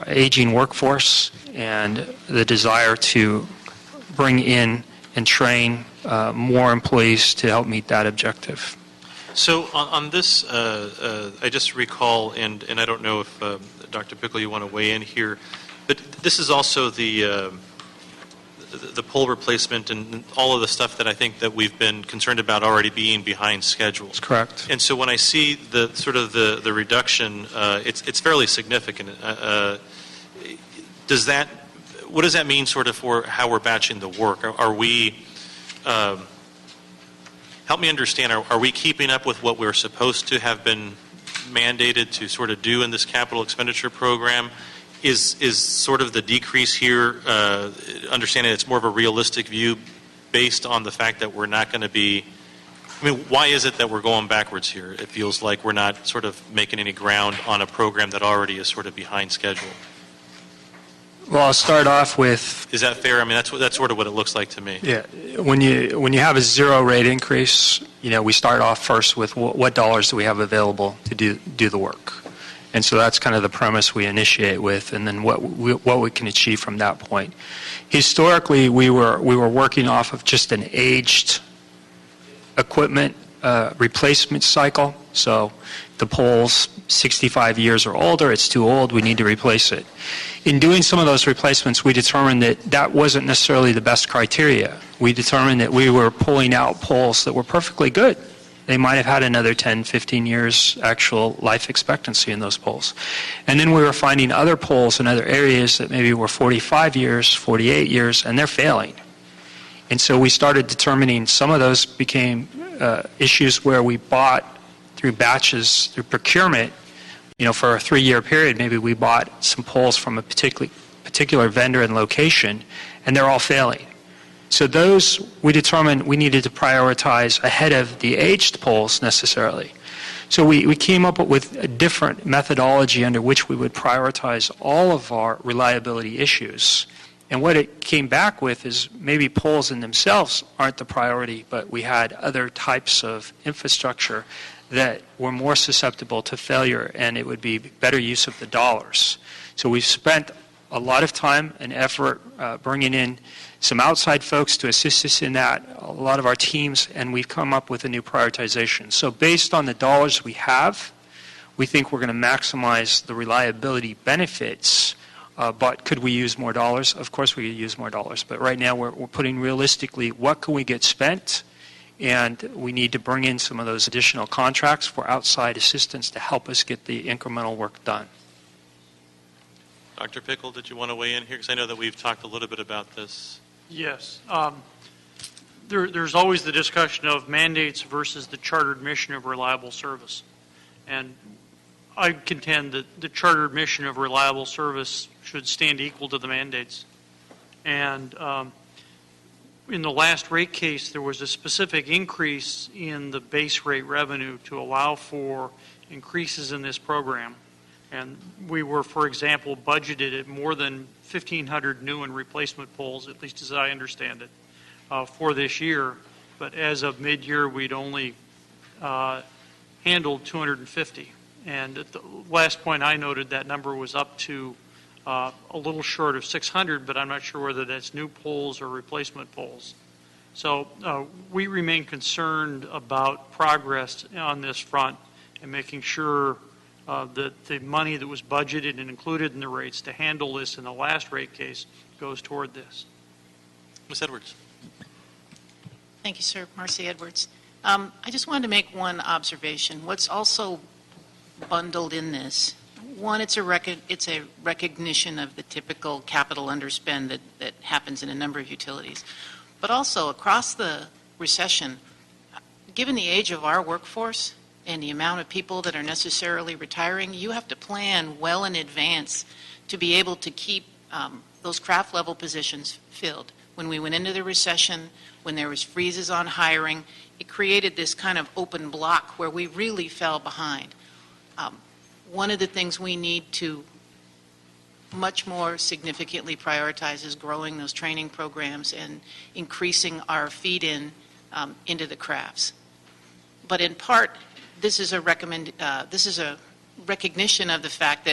aging workforce and the desire to bring in and train more employees to help meet that objective. So on this, I just recall, and I don't know if Dr. Pickle, you want to weigh in here, but this is also the pole replacement and all of the stuff that I think that we've been concerned about already being behind schedule. That's correct. And so when I see the sort of the reduction, it's fairly significant. What does that mean sort of for how we're batching the work? Are we help me understand, are we keeping up with what we're supposed to have been mandated to sort of do in this capital expenditure program? Is sort of the decrease here, understanding it's more of a realistic view based on the fact that we're not going to be, I mean, why is it that we're going backwards here? It feels like we're not sort of making any ground on a program that already is sort of behind schedule. Well, I'll start off with... Is that fair? I mean, that's sort of what it looks like to me. Yeah. When you have a zero rate increase, we start off first with what dollars do we have available to do the work. And so that's kind of the premise we initiate with, and then what we can achieve from that point. Historically, we were working off of just an aged equipment replacement cycle. So the pole's 65 years or older, it's too old, we need to replace it. In doing some of those replacements, we determined that wasn't necessarily the best criteria. We determined that we were pulling out poles that were perfectly good. They might have had another 10, 15 years actual life expectancy in those poles. And then we were finding other poles in other areas that maybe were 45 years, 48 years, and they're failing. And so we started determining some of those became issues where we bought through batches, through procurement, for a 3-year period, maybe we bought some poles from a particular vendor and location, and they're all failing. So those, we determined we needed to prioritize ahead of the aged poles necessarily. So we came up with a different methodology under which we would prioritize all of our reliability issues. And what it came back with is maybe poles in themselves aren't the priority, but we had other types of infrastructure that were more susceptible to failure, and it would be better use of the dollars. So we've spent a lot of time and effort bringing in some outside folks to assist us in that, a lot of our teams, and we've come up with a new prioritization. So based on the dollars we have, we think we're going to maximize the reliability benefits, but could we use more dollars? Of course we could use more dollars, but right now we're putting realistically what can we get spent, and we need to bring in some of those additional contracts for outside assistance to help us get the incremental work done. Dr. Pickle, did you want to weigh in here? Because I know that we've talked a little bit about this. Yes. There's always the discussion of mandates versus the chartered mission of reliable service. And I contend that the chartered mission of reliable service should stand equal to the mandates. And in the last rate case, there was a specific increase in the base rate revenue to allow for increases in this program. And we were, for example, budgeted at more than 1,500 new and replacement poles, at least as I understand it, for this year. But as of mid-year, we'd only handled 250. And at the last point I noted, that number was up to a little short of 600, but I'm not sure whether that's new poles or replacement poles. So we remain concerned about progress on this front and making sure that the money that was budgeted and included in the rates to handle this in the last rate case goes toward this. Ms. Edwards. Thank you, sir. Marcy Edwards. I just wanted to make one observation. What's also bundled in this, one, it's a recognition of the typical capital underspend that happens in a number of utilities. But also, across the recession, given the age of our workforce and the amount of people that are necessarily retiring, you have to plan well in advance to be able to keep those craft level positions filled. When we went into the recession, when there was freezes on hiring, it created this kind of open block where we really fell behind. One of the things we need to much more significantly prioritize is growing those training programs and increasing our feed-in into the crafts. But in part, this is a recognition of the fact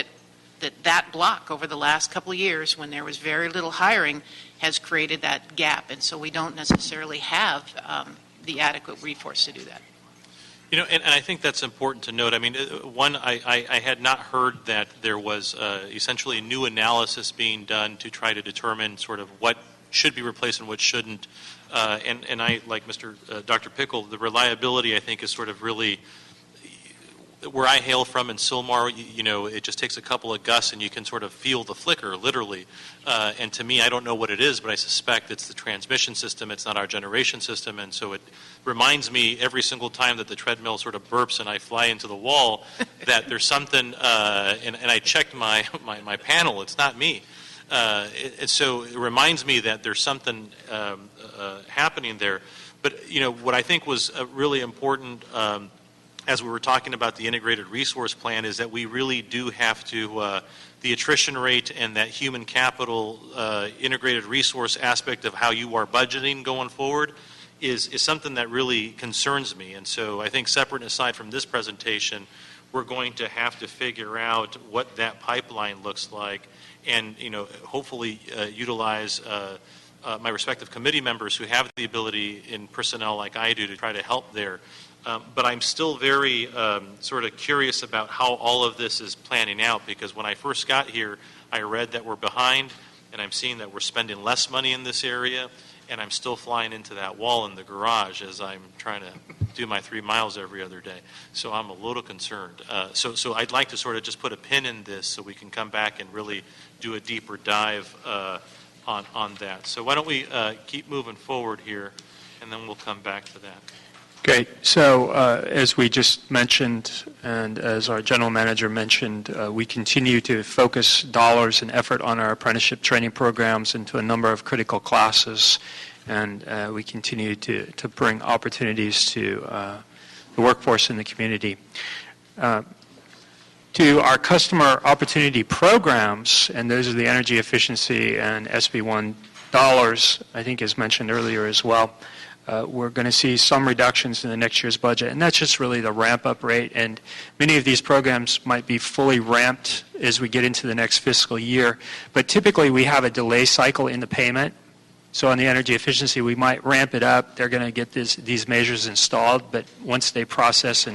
that block over the last couple of years, when there was very little hiring, has created that gap, and so we don't necessarily have the adequate resource to do that. You know, and I think that's important to note. I mean, one, I had not heard that there was essentially a new analysis being done to try to determine sort of what should be replaced and what shouldn't. And I, like Dr. Pickle, the reliability, I think, is sort of really where I hail from in Sylmar. You know, it just takes a couple of gusts and you can sort of feel the flicker, literally. And to me, I don't know what it is, but I suspect it's the transmission system. It's not our generation system. And so it reminds me every single time that the treadmill sort of burps and I fly into the wall that there's something, and I checked my panel. It's not me. So it reminds me that there's something happening there. But, you know, what I think was really important as we were talking about the integrated resource plan is that we really do have to, the attrition rate and that human capital integrated resource aspect of how you are budgeting going forward is something that really concerns me. And so I think separate and aside from this presentation, we're going to have to figure out what that pipeline looks like and, you know, hopefully utilize my respective committee members who have the ability in personnel like I do to try to help there. But I'm still very sort of curious about how all of this is planning out, because when I first got here, I read that we're behind, and I'm seeing that we're spending less money in this area, and I'm still flying into that wall in the garage as I'm trying to do my 3 miles every other day. So I'm a little concerned. So I'd like to sort of just put a pin in this so we can come back and really do a deeper dive on that. So why don't we keep moving forward here, and then we'll come back to that. Great. So as we just mentioned, and as our general manager mentioned, we continue to focus dollars and effort on our apprenticeship training programs into a number of critical classes, and we continue to bring opportunities to the workforce in the community. To our customer opportunity programs, and those are the energy efficiency and SB1 dollars, I think as mentioned earlier as well. we're going to see some reductions in the next year's budget, and that's just really the ramp-up rate. And many of these programs might be fully ramped as we get into the next fiscal year. But typically, we have a delay cycle in the payment. So on the energy efficiency, we might ramp it up. They're going to get these measures installed, but once they process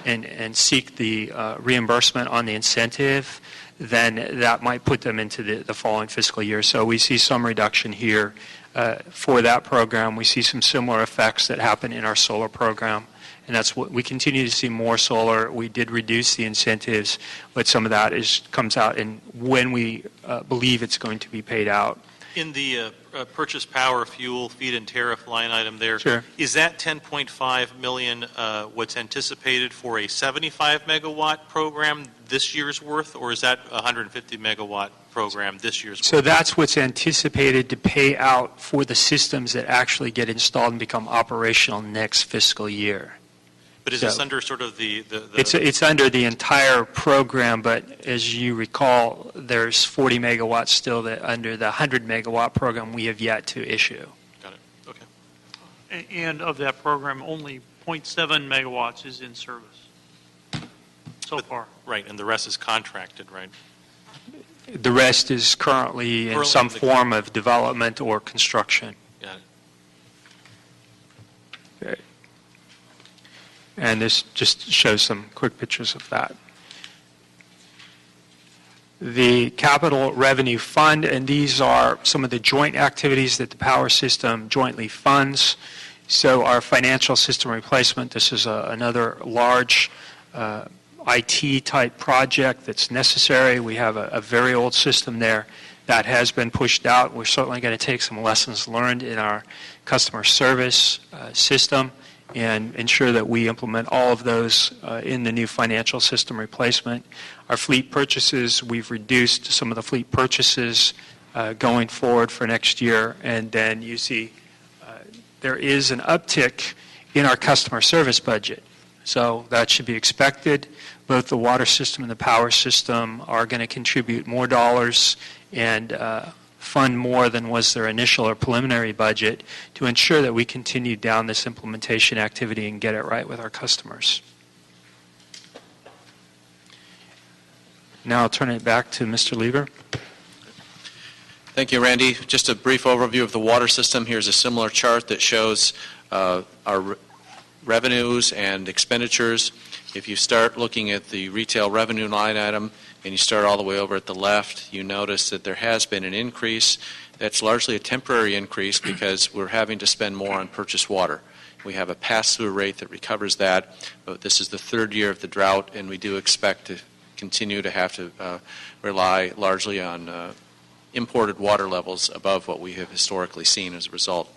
and seek the reimbursement on the incentive, then that might put them into the following fiscal year. So we see some reduction here for that program. We see some similar effects that happen in our solar program, and that's what we continue to see more solar. We did reduce the incentives, but some of that comes out in when we believe it's going to be paid out. In the purchase power, fuel, feed, and tariff line item there, Sure. is that $10.5 million what's anticipated for a 75 megawatt program this year's worth, or is that a 150 megawatt program this year's worth? So that's what's anticipated to pay out for the systems that actually get installed and become operational next fiscal year. But is this so- under sort of the It's under the entire program, but as you recall, there's 40 megawatts still that under the 100 megawatt program we have yet to issue. Got it. Okay. And of that program, only 0.7 megawatts is in service so far. Right, and the rest is contracted, right? The rest is currently in some form of development or construction. Got it. Okay. And this just shows some quick pictures of that. The Capital Revenue Fund, and these are some of the joint activities that the power system jointly funds. So our financial system replacement, this is another large IT-type project that's necessary. We have a very old system there that has been pushed out. We're certainly going to take some lessons learned in our customer service system and ensure that we implement all of those in the new financial system replacement. Our fleet purchases, we've reduced some of the fleet purchases going forward for next year. And then you see there is an uptick in our customer service budget. So that should be expected. Both the water system and the power system are going to contribute more dollars and fund more than was their initial or preliminary budget to ensure that we continue down this implementation activity and get it right with our customers. Now I'll turn it back to Mr. Lieber. Thank you, Randy. Just a brief overview of the water system. Here's a similar chart that shows our revenues and expenditures. If you start looking at the retail revenue line item and you start all the way over at the left, you notice that there has been an increase. That's largely a temporary increase because we're having to spend more on purchased water. We have a pass-through rate that recovers that, but this is the third year of the drought, and we do expect to continue to have to rely largely on imported water levels above what we have historically seen as a result.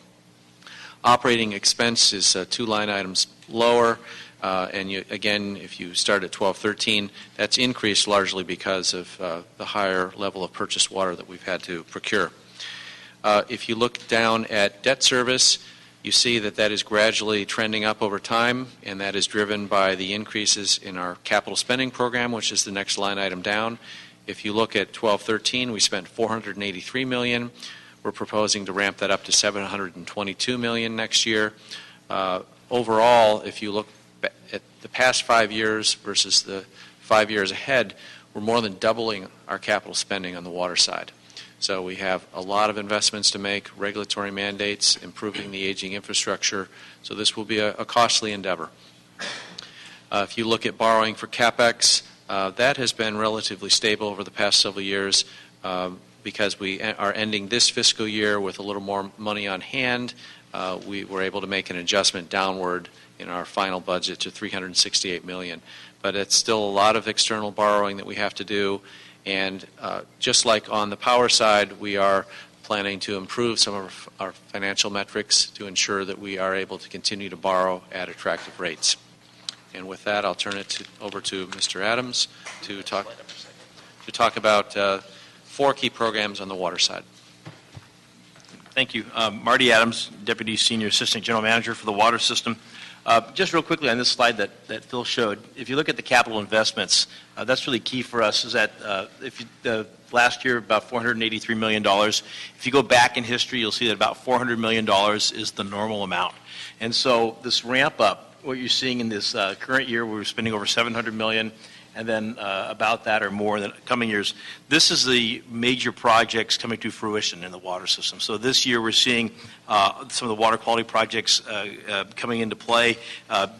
Operating expense is 2 line items lower. And again, if you start at 1213, that's increased largely because of the higher level of purchased water that we've had to procure. If you look down at debt service, you see that that is gradually trending up over time, and that is driven by the increases in our capital spending program, which is the next line item down. If you look at 1213, we spent $483 million. We're proposing to ramp that up to $722 million next year. Overall, if you look at the past 5 years versus the 5 years ahead, we're more than doubling our capital spending on the water side. So we have a lot of investments to make, regulatory mandates, improving the aging infrastructure. So this will be a costly endeavor. If you look at borrowing for CapEx, that has been relatively stable over the past several years because we are ending this fiscal year with a little more money on hand. We were able to make an adjustment downward in our final budget to $368 million. But it's still a lot of external borrowing that we have to do. And just like on the power side, we are planning to improve some of our financial metrics to ensure that we are able to continue to borrow at attractive rates. And with that, I'll turn it over to Mr. Adams to talk about 4 key programs on the water side. Thank you. Marty Adams, Deputy Senior Assistant General Manager for the Water System. Just real quickly on this slide that Phil showed, if you look at the capital investments, that's really key for us, is that last year about $483 million. If you go back in history, you'll see that about $400 million is the normal amount. And so this ramp up, what you're seeing in this current year, we're spending over $700 million, and then about that or more in the coming years. This is the major projects coming to fruition in the water system. So this year we're seeing some of the water quality projects coming into play,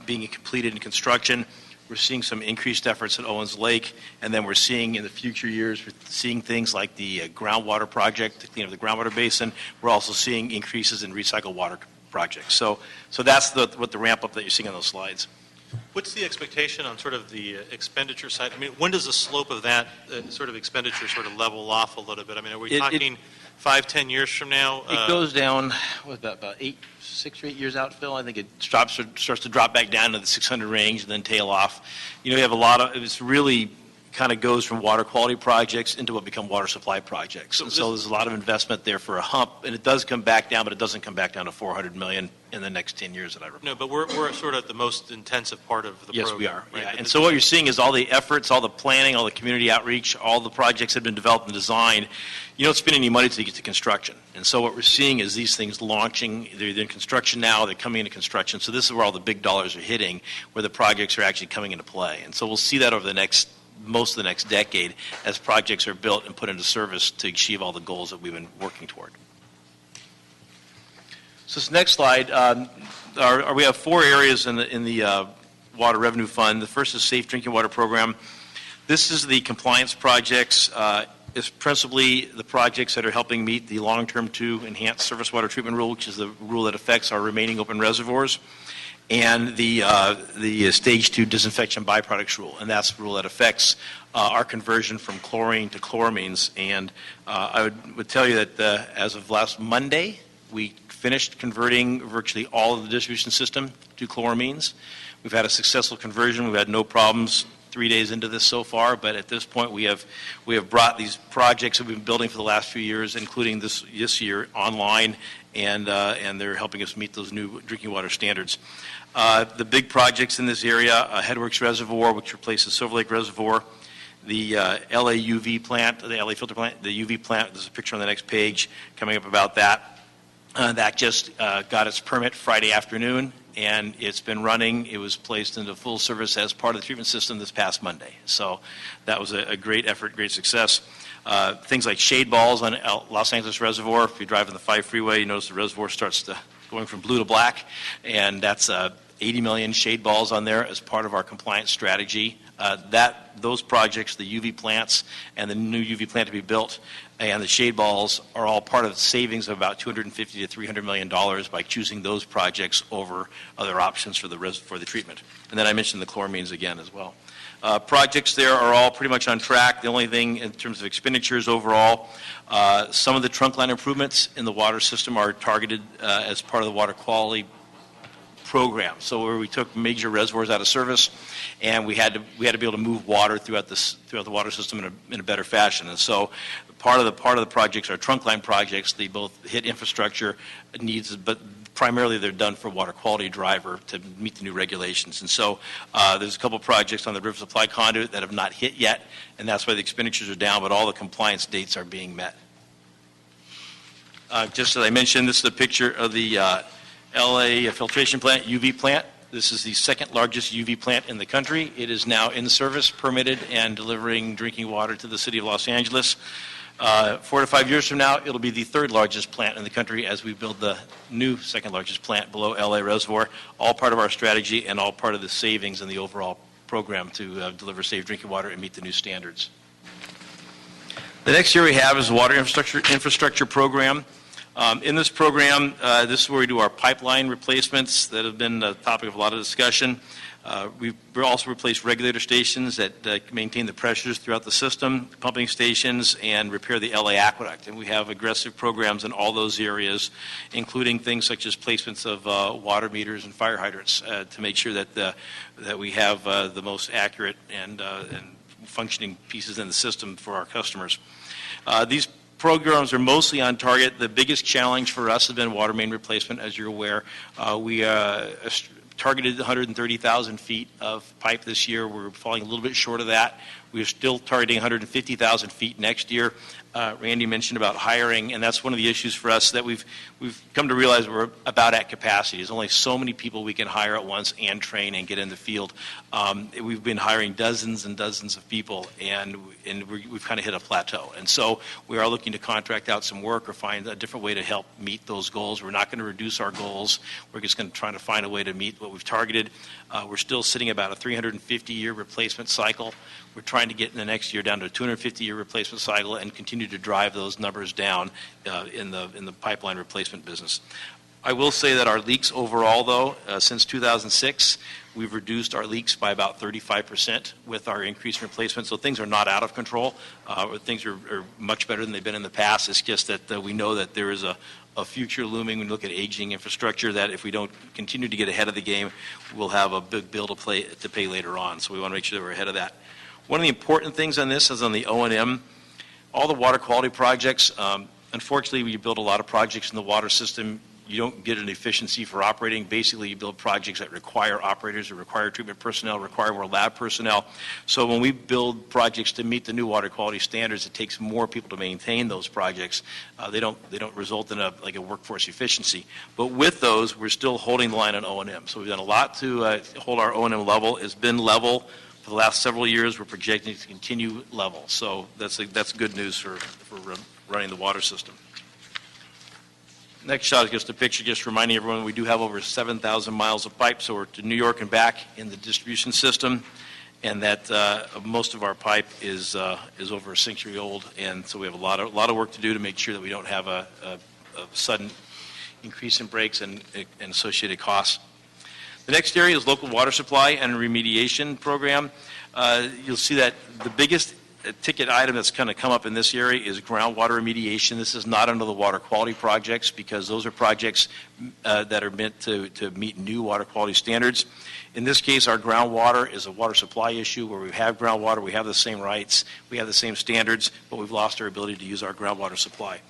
being completed in construction. We're seeing some increased efforts at Owens Lake, and then we're seeing in the future years, we're seeing things like the groundwater project to clean up the groundwater basin. We're also seeing increases in recycled water projects. So that's what the ramp up that you're seeing on those slides. What's the expectation on sort of the expenditure side? I mean, when does the slope of that sort of expenditure sort of level off a little bit? I mean, are we talking 5-10 years from now? It goes down, about 6 or 8 years out, Phil. I think it starts to drop back down to the 600 range and then tail off. You have a lot of, it's really kind of goes from water quality projects into what become water supply projects. And so there's a lot of investment there for a hump, and it does come back down, but it doesn't come back down to $400 million in the next 10 years that I remember. No, but we're sort of at the most intensive part of the program. Yes, we are. Right? Yeah. And so what you're seeing is all the efforts, all the planning, all the community outreach, all the projects that have been developed and designed. You don't spend any money until you get to construction. And so what we're seeing is these things launching. They're in construction now. They're coming into construction. So this is where all the big dollars are hitting, where the projects are actually coming into play. And so we'll see that over most of the next decade as projects are built and put into service to achieve all the goals that we've been working toward. So this next slide, we have 4 areas in the Water Revenue Fund. The first is Safe Drinking Water Program. This is the compliance projects. It's principally the projects that are helping meet the long-term 2 enhanced surface water treatment rule, which is the rule that affects our remaining open reservoirs, and the stage 2 disinfection byproducts rule, and that's the rule that affects our conversion from chlorine to chloramines. And I would tell you that as of last Monday, we finished converting virtually all of the distribution system to chloramines. We've had a successful conversion. We've had no problems 3 days into this so far, but at this point we have brought these projects that we've been building for the last few years, including this year, online, and they're helping us meet those new drinking water standards. The big projects in this area, Headworks Reservoir, which replaces Silver Lake Reservoir, the LA UV plant, the LA filter plant, the UV plant, there's a picture on the next page coming up about that. That just got its permit Friday afternoon, and it's been running. It was placed into full service as part of the treatment system this past Monday. So that was a great effort, great success. Things like shade balls on Los Angeles Reservoir. If you drive on the 5 freeway, you notice the reservoir starts going from blue to black, and that's 80 million shade balls on there as part of our compliance strategy. Those projects, the UV plants and the new UV plant to be built, and the shade balls are all part of savings of about $250 to $300 million by choosing those projects over other options for the treatment. And then I mentioned the chloramines again as well. Projects there are all pretty much on track. The only thing in terms of expenditures overall, some of the trunk line improvements in the water system are targeted as part of the water quality program. So where we took major reservoirs out of service, and we had to be able to move water throughout the water system in a better fashion. And so part of the projects are trunk line projects. They both hit infrastructure needs, but primarily they're done for water quality driver to meet the new regulations. And so there's a couple projects on the river supply conduit that have not hit yet, and that's why the expenditures are down, but all the compliance dates are being met. Just as I mentioned, this is a picture of the LA filtration plant, UV plant. This is the second largest UV plant in the country. It is now in service, permitted, and delivering drinking water to the city of Los Angeles. 4 to 5 years from now, it'll be the 3rd largest plant in the country as we build the new 2nd largest plant below LA Reservoir, all part of our strategy and all part of the savings in the overall program to deliver safe drinking water and meet the new standards. The next year we have is the Water Infrastructure Program. In this program, this is where we do our pipeline replacements that have been the topic of a lot of discussion. We've also replaced regulator stations that maintain the pressures throughout the system, pumping stations, and repair the LA aqueduct. And we have aggressive programs in all those areas, including things such as placements of water meters and fire hydrants to make sure that we have the most accurate and functioning pieces in the system for our customers. These programs are mostly on target. The biggest challenge for us has been water main replacement, as you're aware. targeted 130,000 feet of pipe this year. We're falling a little bit short of that. We're still targeting 150,000 feet next year. Randy mentioned about hiring, and that's one of the issues for us that we've come to realize we're about at capacity. There's only so many people we can hire at once and train and get in the field. We've been hiring dozens and dozens of people, and we've kind of hit a plateau. And so we are looking to contract out some work or find a different way to help meet those goals. We're not going to reduce our goals. We're just going to try to find a way to meet what we've targeted. We're still sitting about a 350-year replacement cycle. We're trying to get in the next year down to a 250-year replacement cycle and continue to drive those numbers down in the pipeline replacement business. I will say that our leaks overall, though, since 2006, we've reduced our leaks by about 35% with our increased replacement. So things are not out of control. Things are much better than they've been in the past. It's just that we know that there is a future looming when we look at aging infrastructure that if we don't continue to get ahead of the game, we'll have a big bill to pay later on. So we want to make sure that we're ahead of that. One of the important things on this is on the O&M. All the water quality projects, unfortunately, when you build a lot of projects in the water system, you don't get an efficiency for operating. Basically, you build projects that require operators, or require treatment personnel, require more lab personnel. So when we build projects to meet the new water quality standards, it takes more people to maintain those projects. They don't result in a workforce efficiency. But with those, we're still holding the line on O&M. So we've done a lot to hold our O&M level. It's been level for the last several years. We're projecting to continue level. So that's good news for running the water system. Next shot is just a picture just reminding everyone we do have over 7,000 miles of pipe, so we're to New York and back in the distribution system, and that most of our pipe is over a century old, and so we have a lot of work to do to make sure that we don't have a sudden increase in breaks and associated costs. The next area is local water supply and remediation program. You'll see that the biggest ticket item that's kind of come up in this area is groundwater remediation. This is not under the water quality projects because those are projects that are meant to meet new water quality standards. In this case, our groundwater is a water supply issue where we have groundwater, we have the same rights, we have the same standards, but we've lost our ability to use our groundwater supply.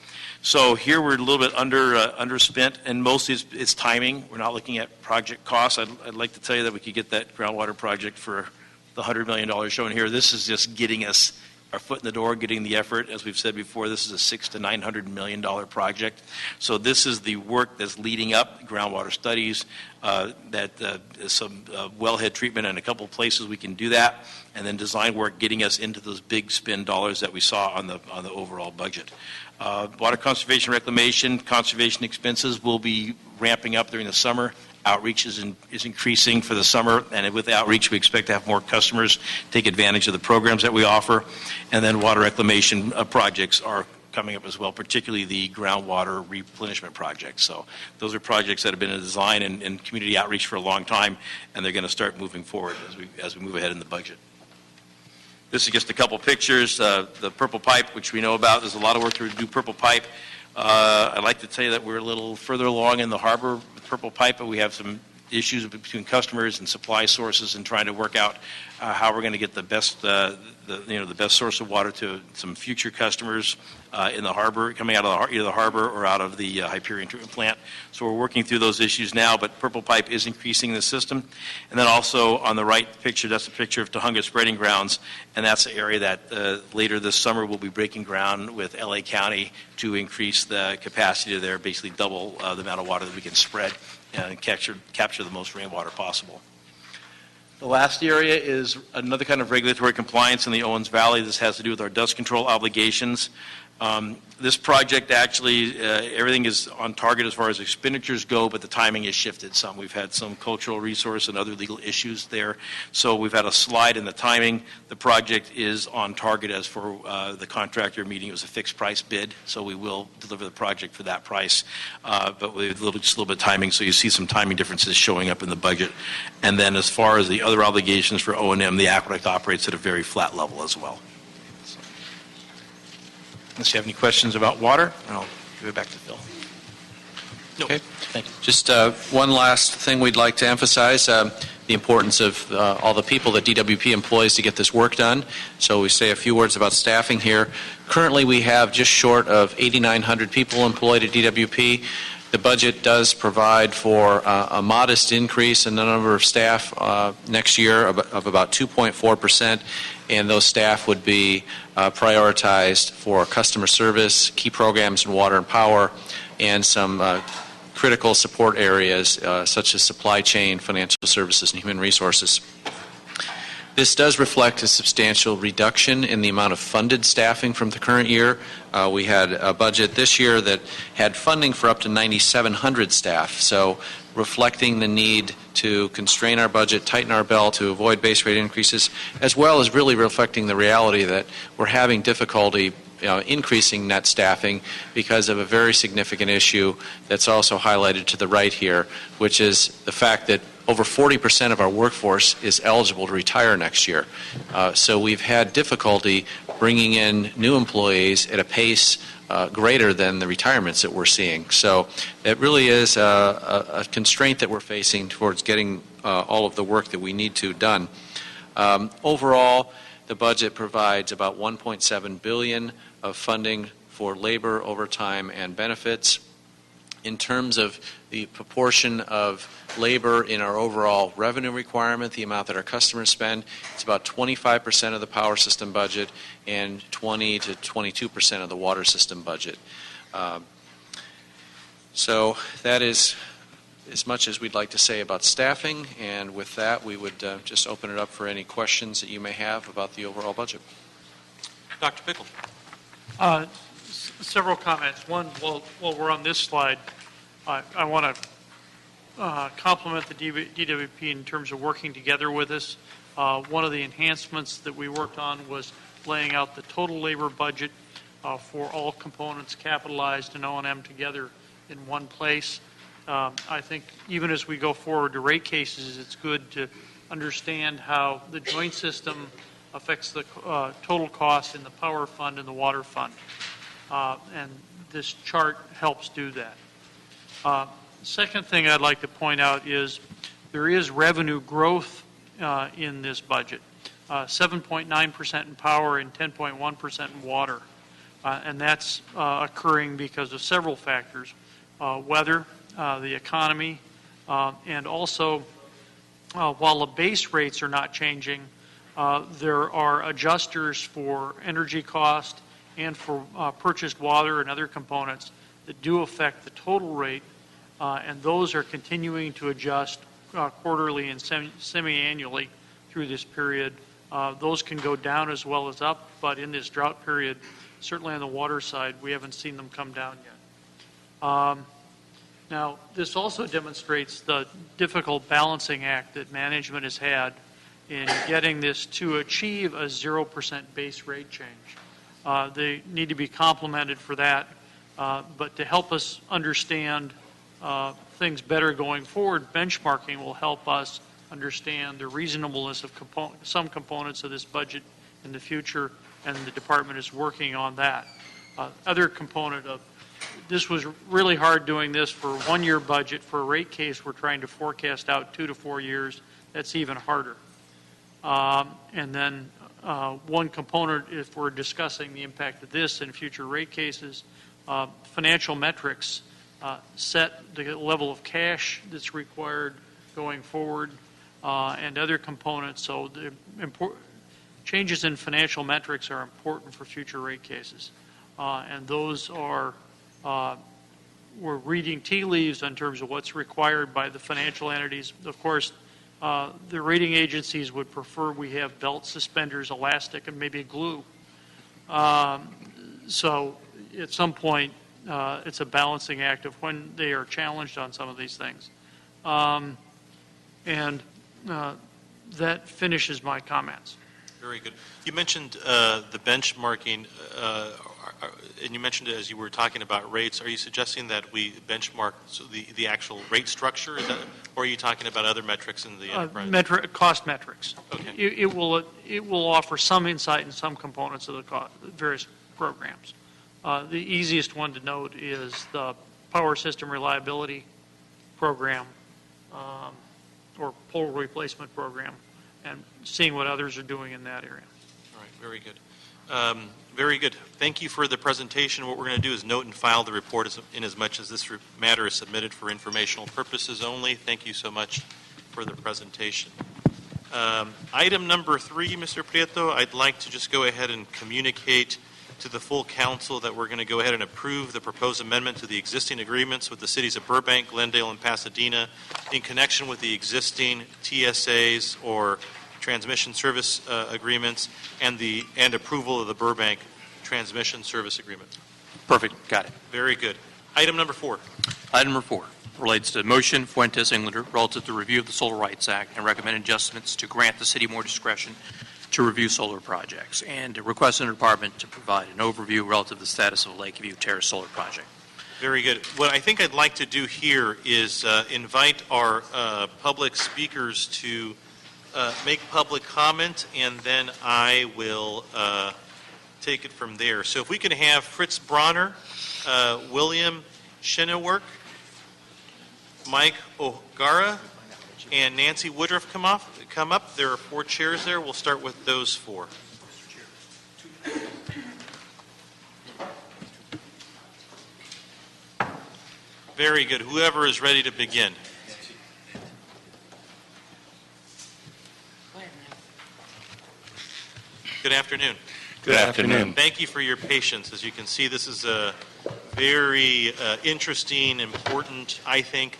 So here we're a little bit underspent, and mostly it's timing. We're not looking at project costs. I'd like to tell you that we could get that groundwater project for the $100 million shown here. This is just getting us our foot in the door, getting the effort. As we've said before, this is a $600 to $900 million project. So this is the work that's leading up, groundwater studies, some wellhead treatment in a couple of places we can do that, and then design work getting us into those big spend dollars that we saw on the overall budget. Water conservation reclamation, conservation expenses will be ramping up during the summer. Outreach is increasing for the summer, and with outreach, we expect to have more customers take advantage of the programs that we offer. And then water reclamation projects are coming up as well, particularly the groundwater replenishment projects. So those are projects that have been in design and community outreach for a long time, and they're going to start moving forward as we move ahead in the budget. This is just a couple pictures. The purple pipe, which we know about, there's a lot of work to do purple pipe. I'd like to tell you that we're a little further along in the harbor with purple pipe, but we have some issues between customers and supply sources and trying to work out how we're going to get the best source of water to some future customers in the harbor, coming out of either the harbor or out of the Hyperion treatment plant. So we're working through those issues now, but purple pipe is increasing the system. And then also on the right picture, that's a picture of Tujunga Spreading Grounds, and that's an area that later this summer we'll be breaking ground with LA County to increase the capacity there, basically double the amount of water that we can spread and capture the most rainwater possible. The last area is another kind of regulatory compliance in the Owens Valley. This has to do with our dust control obligations. This project actually, everything is on target as far as expenditures go, but the timing has shifted some. We've had some cultural resource and other legal issues there. So we've had a slide in the timing. The project is on target as for the contractor meeting. It was a fixed price bid, so we will deliver the project for that price. But with just a little bit of timing, so you see some timing differences showing up in the budget. And then as far as the other obligations for O&M, the aqueduct operates at a very flat level as well. Unless you have any questions about water, I'll give it back to Phil. Okay. Thank you. Just one last thing we'd like to emphasize, the importance of all the people that DWP employs to get this work done. So we say a few words about staffing here. Currently we have just short of 8,900 people employed at DWP. The budget does provide for a modest increase in the number of staff next year of about 2.4%, and those staff would be prioritized for customer service, key programs in water and power, and some critical support areas such as supply chain, financial services, and human resources. This does reflect a substantial reduction in the amount of funded staffing from the current year. We had a budget this year that had funding for up to 9,700 staff, so reflecting the need to constrain our budget, tighten our belt to avoid base rate increases, as well as really reflecting the reality that we're having difficulty increasing net staffing because of a very significant issue that's also highlighted to the right here, which is the fact that over 40% of our workforce is eligible to retire next year. So we've had difficulty bringing in new employees at a pace greater than the retirements that we're seeing. So it really is a constraint that we're facing towards getting all of the work that we need to done. Overall, the budget provides about $1.7 billion of funding for labor, overtime, and benefits. In terms of the proportion of labor in our overall revenue requirement, the amount that our customers spend, it's about 25% of the power system budget and 20 to 22% of the water system budget. So that is as much as we'd like to say about staffing, and with that we would just open it up for any questions that you may have about the overall budget. Dr. Pickle. Several comments. One, while we're on this slide, I want to compliment the DWP in terms of working together with us. One of the enhancements that we worked on was laying out the total labor budget for all components capitalized and O&M together in one place. I think even as we go forward to rate cases, it's good to understand how the joint system affects the total cost in the power fund and the water fund. And this chart helps do that. Second thing I'd like to point out is there is revenue growth in this budget, 7.9% in power and 10.1% in water. And that's occurring because of several factors, weather, the economy, and also while the base rates are not changing, there are adjusters for energy cost and for purchased water and other components that do affect the total rate, and those are continuing to adjust quarterly and semi-annually through this period. Those can go down as well as up, but in this drought period, certainly on the water side, we haven't seen them come down yet. Now, this also demonstrates the difficult balancing act that management has had in getting this to achieve a 0% base rate change. They need to be complimented for that, but to help us understand things better going forward, benchmarking will help us understand the reasonableness of some components of this budget in the future, and the department is working on that. Other component of this was really hard doing this for a one-year budget. For a rate case, we're trying to forecast out 2 to 4 years. That's even harder. And then one component, if we're discussing the impact of this in future rate cases, financial metrics set the level of cash that's required going forward, and other components. So the changes in financial metrics are important for future rate cases. And those are, we're reading tea leaves in terms of what's required by the financial entities. Of course, the rating agencies would prefer we have belt, suspenders, elastic, and maybe glue. So at some point, it's a balancing act of when they are challenged on some of these things. And that finishes my comments. Very good. You mentioned the benchmarking, and you mentioned it as you were talking about rates. Are you suggesting that we benchmark the actual rate structure, or are you talking about other metrics in the enterprise? Cost metrics. Okay. It will offer some insight in some components of the various programs. The easiest one to note is the Power System Reliability Program, or pole replacement program, and seeing what others are doing in that area. All right, very good. Very good. Thank you for the presentation. What we're going to do is note and file the report in as much as this matter is submitted for informational purposes only. Thank you so much for the presentation. Item number 3, Mr. Prieto, I'd like to just go ahead and communicate to the full council that we're going to go ahead and approve the proposed amendment to the existing agreements with the cities of Burbank, Glendale, and Pasadena in connection with the existing TSAs or transmission service agreements and approval of the Burbank transmission service agreement. Perfect. Got it. Very good. Item number 4. Item number 4 relates to motion Fuentes Englander relative to review of the Solar Rights Act and recommend adjustments to grant the city more discretion to review solar projects and to request the department to provide an overview relative to the status of the Lakeview Terrace solar project. Very good. What I think I'd like to do here is invite our public speakers to make public comment, and then I will take it from there. So if we can have Fritz Bronner, William Shennewerk, Mike O'Gara, and Nancy Woodruff come up. There are 4 chairs there. We'll start with those 4. Very good. Whoever is ready to begin. Good afternoon. Good afternoon. Thank you for your patience. As you can see, this is a very interesting, important, I think,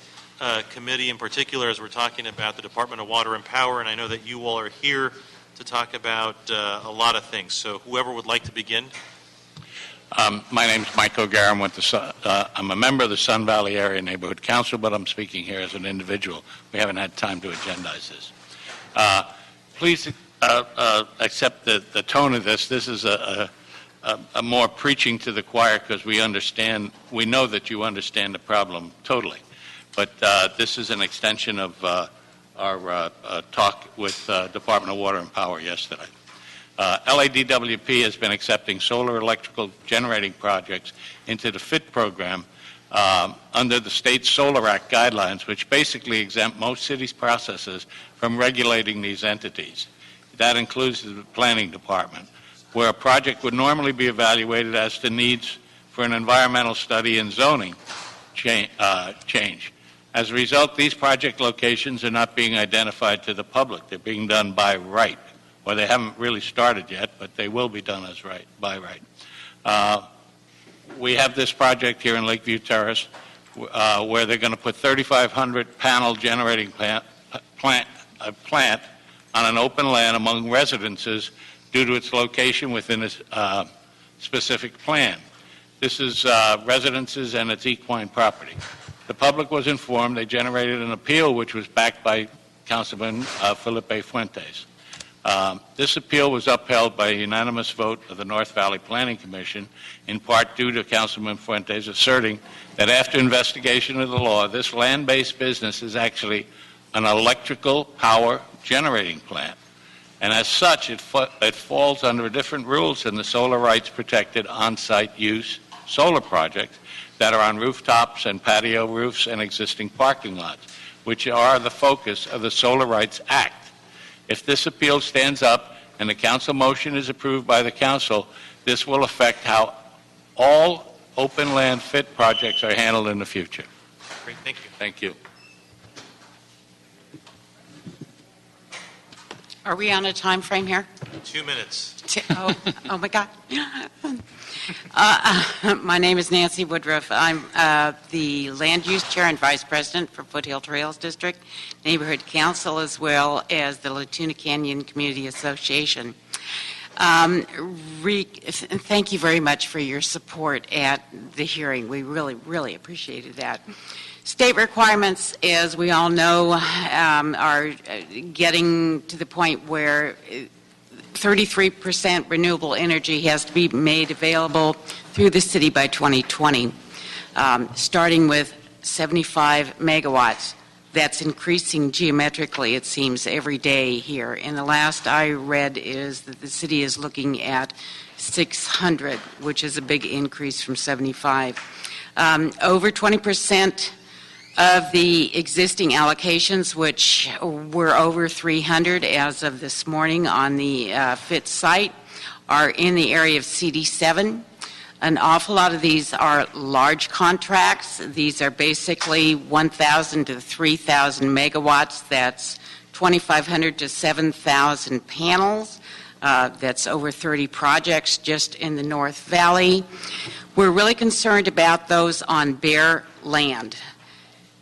committee in particular as we're talking about the Department of Water and Power, and I know that you all are here to talk about a lot of things. So whoever would like to begin. My name is Mike O'Gara. I'm a member of the Sun Valley Area Neighborhood Council, but I'm speaking here as an individual. We haven't had time to agendize this. Please accept the tone of this. This is a more preaching to the choir because we know that you understand the problem totally. But this is an extension of our talk with Department of Water and Power yesterday. LADWP has been accepting solar electrical generating projects into the FIT program under the state Solar Act guidelines, which basically exempt most cities' processes from regulating these entities. That includes the planning department, where a project would normally be evaluated as to needs for an environmental study and zoning change. As a result, these project locations are not being identified to the public. They're being done by right, or they haven't really started yet, but they will be done as by right. We have this project here in Lakeview Terrace where they're going to put 3,500 panel generating plant on an open land among residences due to its location within a specific plan. This is residences and its equine property. The public was informed. They generated an appeal which was backed by Councilman Felipe Fuentes. This appeal was upheld by a unanimous vote of the North Valley Planning Commission, in part due to Councilman Fuentes asserting that after investigation of the law, this land-based business is actually an electrical power generating plant. And as such, it falls under different rules than the solar rights protected on-site use solar projects that are on rooftops and patio roofs and existing parking lots, which are the focus of the Solar Rights Act. If this appeal stands up and the council motion is approved by the council, this will affect how all open land FIT projects are handled in the future. Great, thank you. Thank you. Are we on a time frame here? 2 minutes. Oh my God. My name is Nancy Woodruff. I'm the Land Use Chair and Vice President for Foothill Trails District, Neighborhood Council, as well as the Latuna Canyon Community Association. Thank you very much for your support at the hearing. We really, really appreciated that. State requirements, as we all know, are getting to the point where 33% renewable energy has to be made available through the city by 2020, starting with 75 megawatts. That's increasing geometrically, it seems, every day here. And the last I read is that the city is looking at 600, which is a big increase from 75. Over 20% of the existing allocations, which were over 300 as of this morning on the FIT site, are in the area of CD7. An awful lot of these are large contracts. These are basically 1,000 to 3,000 megawatts. That's 2,500 to 7,000 panels. That's over 30 projects just in the North Valley. We're really concerned about those on bare land.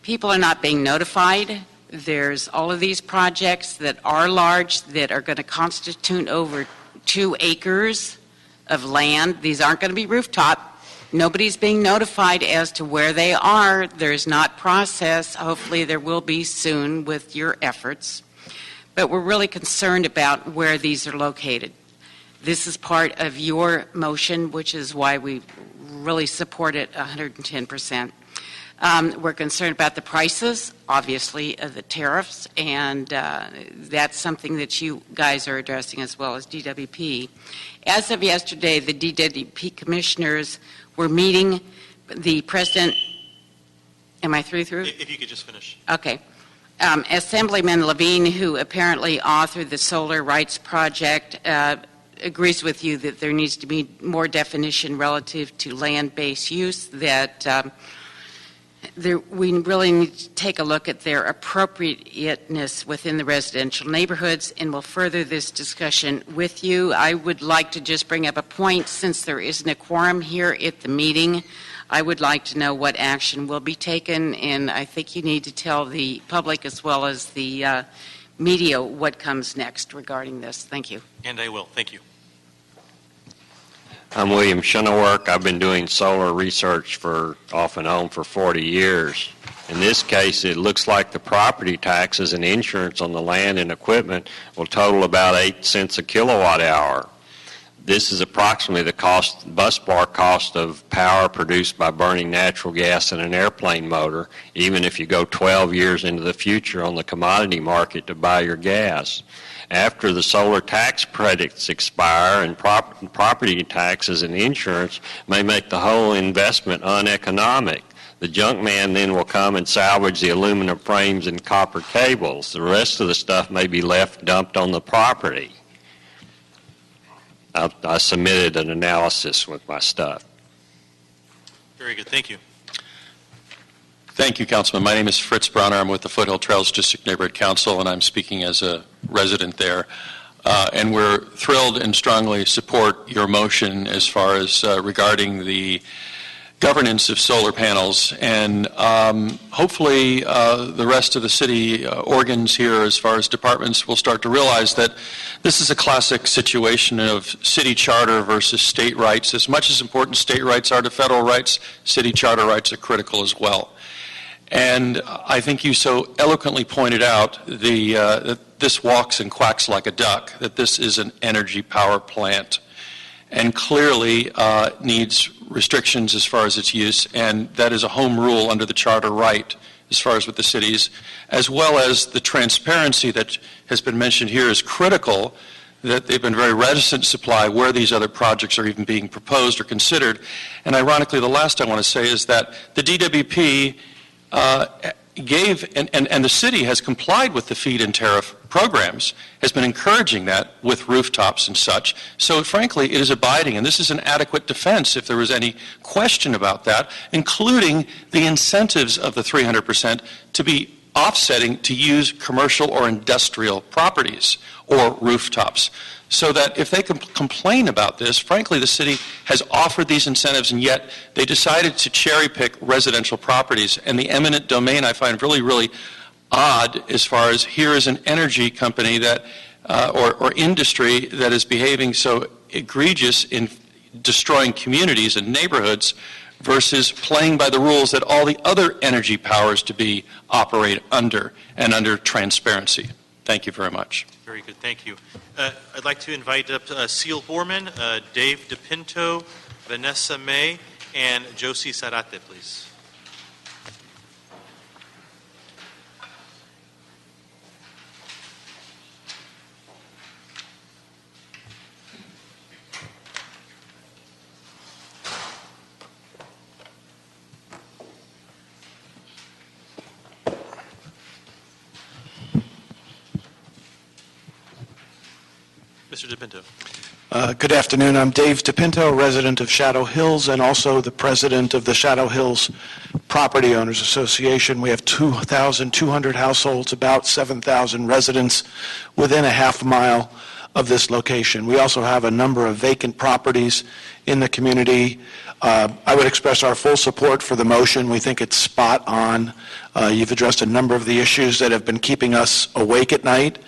People are not being notified. There's all of these projects that are large that are going to constitute over 2 acres of land. These aren't going to be rooftop. Nobody's being notified as to where they are. There's not process. Hopefully there will be soon with your efforts. But we're really concerned about where these are located. This is part of your motion, which is why we really support it 110%. We're concerned about the prices, obviously, of the tariffs, and that's something that you guys are addressing as well as DWP. As of yesterday, the DWP commissioners were meeting. The president, am I through? If you could just finish. Okay. Assemblyman Levine, who apparently authored the Solar Rights Project, agrees with you that there needs to be more definition relative to land-based use, that we really need to take a look at their appropriateness within the residential neighborhoods, and we'll further this discussion with you. I would like to just bring up a point. Since there isn't a quorum here at the meeting, I would like to know what action will be taken, and I think you need to tell the public as well as the media what comes next regarding this. Thank you. And I will. Thank you. I'm William Shuttleworth. I've been doing solar research for off and on for 40 years. In this case, it looks like the property taxes and insurance on the land and equipment will total about 8 cents a kilowatt hour. This is approximately the busbar cost of power produced by burning natural gas in an airplane motor, even if you go 12 years into the future on the commodity market to buy your gas. After the solar tax credits expire and property taxes and insurance may make the whole investment uneconomic, the junk man then will come and salvage the aluminum frames and copper cables. The rest of the stuff may be left dumped on the property. I submitted an analysis with my stuff. Very good. Thank you. Thank you, Councilman. My name is Fritz Brauner. I'm with the Foothill Trails District Neighborhood Council, and I'm speaking as a resident there. And we're thrilled and strongly support your motion as far as regarding the governance of solar panels. And hopefully the rest of the city organs here, as far as departments, will start to realize that this is a classic situation of city charter versus state rights. As much as important state rights are to federal rights, city charter rights are critical as well. And I think you so eloquently pointed out that this walks and quacks like a duck, that this is an energy power plant and clearly needs restrictions as far as its use, and that is a home rule under the charter right as far as with the cities, as well as the transparency that has been mentioned here is critical, that they've been very reticent to supply where these other projects are even being proposed or considered. And ironically, the last I want to say is that the DWP gave, and the city has complied with the feed-in tariff programs, has been encouraging that with rooftops and such. So frankly, it is abiding, and this is an adequate defense if there was any question about that, including the incentives of the 300% to be offsetting to use commercial or industrial properties or rooftops. So that if they complain about this, frankly, the city has offered these incentives, and yet they decided to cherry-pick residential properties. And the eminent domain I find really, really odd as far as here is an energy company that, or industry that is behaving so egregious in destroying communities and neighborhoods versus playing by the rules that all the other energy powers to be operate under, and under transparency. Thank you very much. Very good. Thank you. I'd like to invite up Seal Borman, Dave DePinto, Vanessa May, and Josie Sarate, please. Mr. DePinto. Good afternoon. I'm Dave DePinto, resident of Shadow Hills and also the president of the Shadow Hills Property Owners Association. We have 2,200 households, about 7,000 residents within a half mile of this location. We also have a number of vacant properties in the community. I would express our full support for the motion. We think it's spot on. You've addressed a number of the issues that have been keeping us awake at night,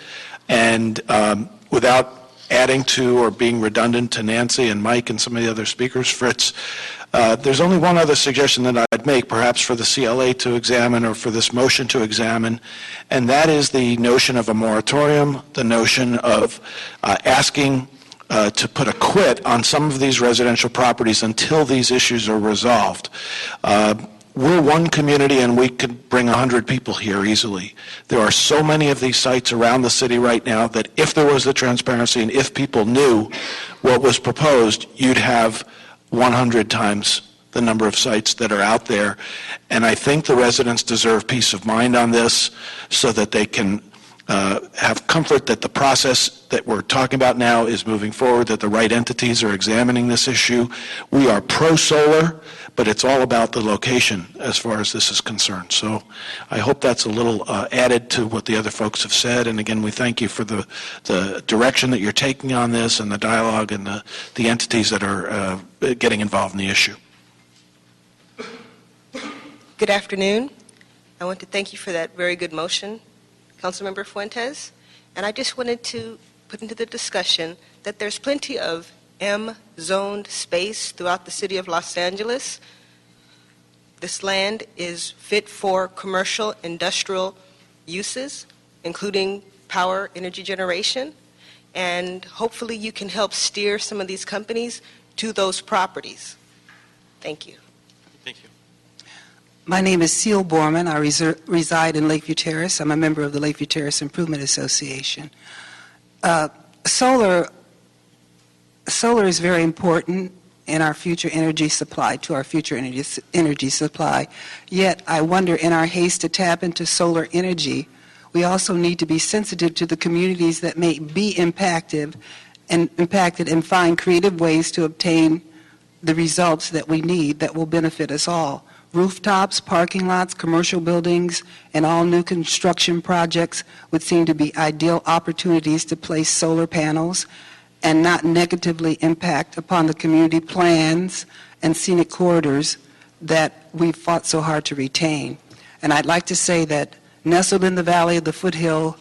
and without adding to or being redundant to Nancy and Mike and some of the other speakers, Fritz, there's only one other suggestion that I'd make, perhaps for the CLA to examine or for this motion to examine, and that is the notion of a moratorium, the notion of asking to put a quit on some of these residential properties until these issues are resolved. We're one community and we could bring 100 people here easily. There are so many of these sites around the city right now that if there was the transparency and if people knew what was proposed, you'd have 100 times the number of sites that are out there. And I think the residents deserve peace of mind on this so that they can have comfort that the process that we're talking about now is moving forward, that the right entities are examining this issue. We are pro-solar, but it's all about the location as far as this is concerned. So I hope that's a little added to what the other folks have said. And again, we thank you for the direction that you're taking on this and the dialogue and the entities that are getting involved in the issue. Good afternoon. I want to thank you for that very good motion, Councilmember Fuentes. And I just wanted to put into the discussion that there's plenty of M-zoned space throughout the city of Los Angeles. This land is fit for commercial, industrial uses, including power, energy generation, and hopefully you can help steer some of these companies to those properties. Thank you. Thank you. My name is Seal Borman. I reside in Lakeview Terrace. I'm a member of the Lakeview Terrace Improvement Association. Solar is very important in our future energy supply, to our future energy supply. Yet, I wonder, in our haste to tap into solar energy, we also need to be sensitive to the communities that may be impacted and find creative ways to obtain the results that we need that will benefit us all. Rooftops, parking lots, commercial buildings, and all new construction projects would seem to be ideal opportunities to place solar panels and not negatively impact upon the community plans and scenic corridors that we've fought so hard to retain. And I'd like to say that nestled in the valley of the foothill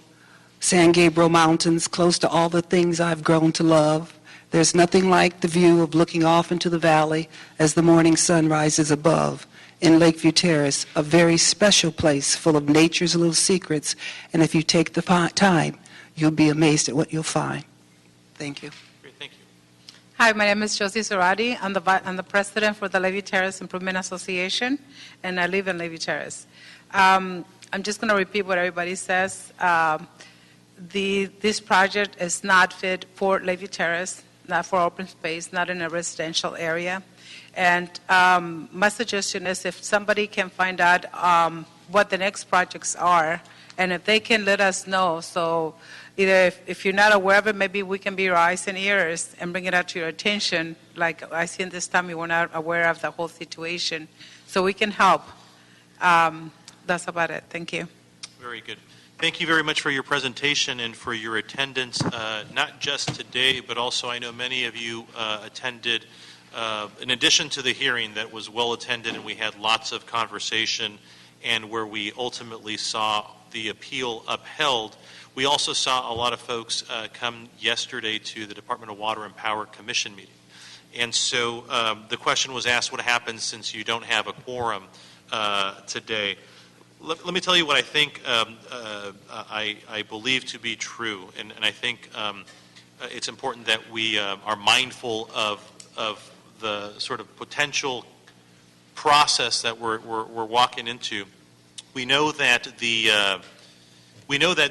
San Gabriel Mountains, close to all the things I've grown to love, there's nothing like the view of looking off into the valley as the morning sun rises above. In Lakeview Terrace, a very special place full of nature's little secrets, and if you take the time, you'll be amazed at what you'll find. Thank you. Great, thank you. Hi, my name is Josie Zorati. I'm the president for the Lakeview Terrace Improvement Association, and I live in Lakeview Terrace. I'm just going to repeat what everybody says. This project is not fit for Lakeview Terrace, not for open space, not in a residential area. And my suggestion is if somebody can find out what the next projects are, and if they can let us know, so either if you're not aware of it, maybe we can be your eyes and ears and bring it out to your attention. Like I see in this time, you were not aware of the whole situation. So we can help. That's about it. Thank you. Very good. Thank you very much for your presentation and for your attendance, not just today, but also I know many of you attended in addition to the hearing that was well attended and we had lots of conversation and where we ultimately saw the appeal upheld. We also saw a lot of folks come yesterday to the Department of Water and Power Commission meeting. And so the question was asked, what happens since you don't have a quorum today? Let me tell you what I think I believe to be true. And I think it's important that we are mindful of the sort of potential process that we're walking into. We know that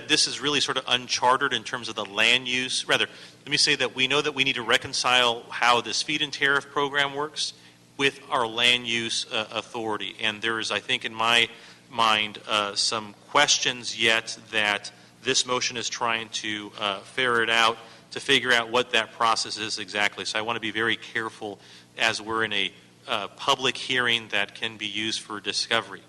this is really sort of uncharted in terms of the land use. Rather, let me say that we know that we need to reconcile how this feed-in tariff program works with our land use authority. And there is, I think, in my mind, some questions yet that this motion is trying to ferret out to figure out what that process is exactly. So I want to be very careful as we're in a public hearing that can be used for discovery,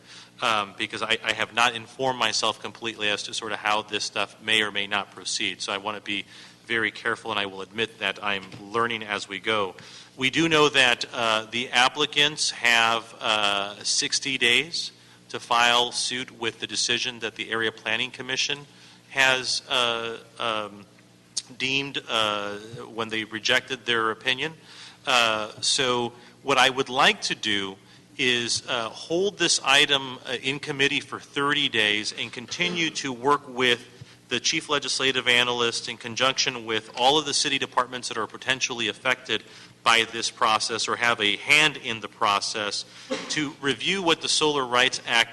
because I have not informed myself completely as to sort of how this stuff may or may not proceed. So I want to be very careful, and I will admit that I'm learning as we go. We do know that the applicants have 60 days to file suit with the decision that the Area Planning Commission has deemed when they rejected their opinion. So what I would like to do is hold this item in committee for 30 days and continue to work with the chief legislative analyst in conjunction with all of the city departments that are potentially affected by this process or have a hand in the process to review what the Solar Rights Act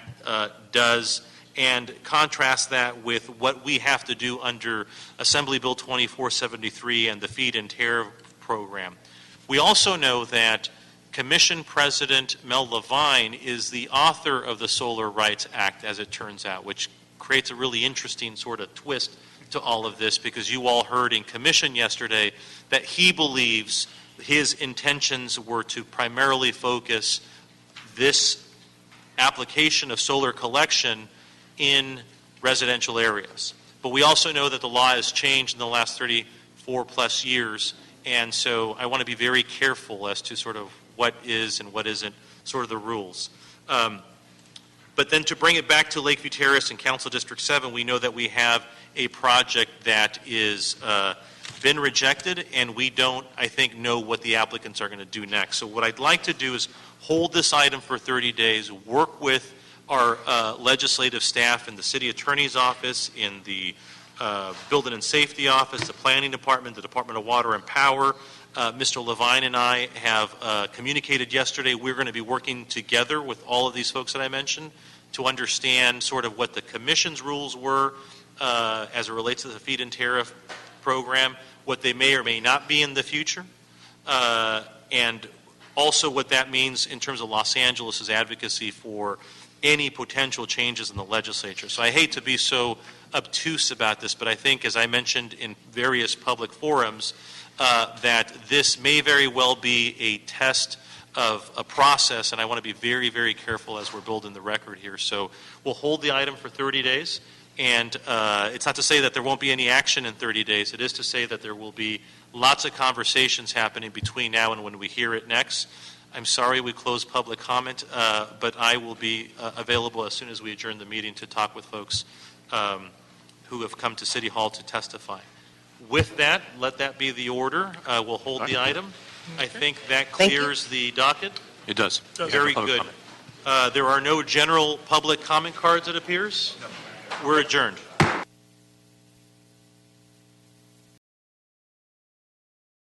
does and contrast that with what we have to do under Assembly Bill 2473 and the Feed and Tariff program. We also know that Commission President Mel Levine is the author of the Solar Rights Act, as it turns out, which creates a really interesting sort of twist to all of this, because you all heard in commission yesterday that he believes his intentions were to primarily focus this application of solar collection in residential areas. But we also know that the law has changed in the last 34 plus years, and so I want to be very careful as to sort of what is and what isn't sort of the rules. But then to bring it back to Lakeview Terrace and Council District 7, we know that we have a project that is been rejected, and we don't, I think, know what the applicants are going to do next. So what I'd like to do is hold this item for 30 days, work with our legislative staff in the city attorney's office, in the building and safety office, the planning department, the Department of Water and Power. Mr. Levine and I have communicated yesterday. We're going to be working together with all of these folks that I mentioned to understand sort of what the commission's rules were as it relates to the feed and tariff program, what they may or may not be in the future, and also what that means in terms of Los Angeles' advocacy for any potential changes in the legislature. So I hate to be so obtuse about this, but I think, as I mentioned in various public forums, that this may very well be a test of a process, and I want to be very, very careful as we're building the record here. So we'll hold the item for 30 days, and it's not to say that there won't be any action in 30 days. It is to say that there will be lots of conversations happening between now and when we hear it next. I'm sorry we closed public comment, but I will be available as soon as we adjourn the meeting to talk with folks who have come to City Hall to testify. With that, let that be the order. We'll hold the item. I think that clears the docket. It does. Very good. There are no general public comment cards, it appears. We're adjourned.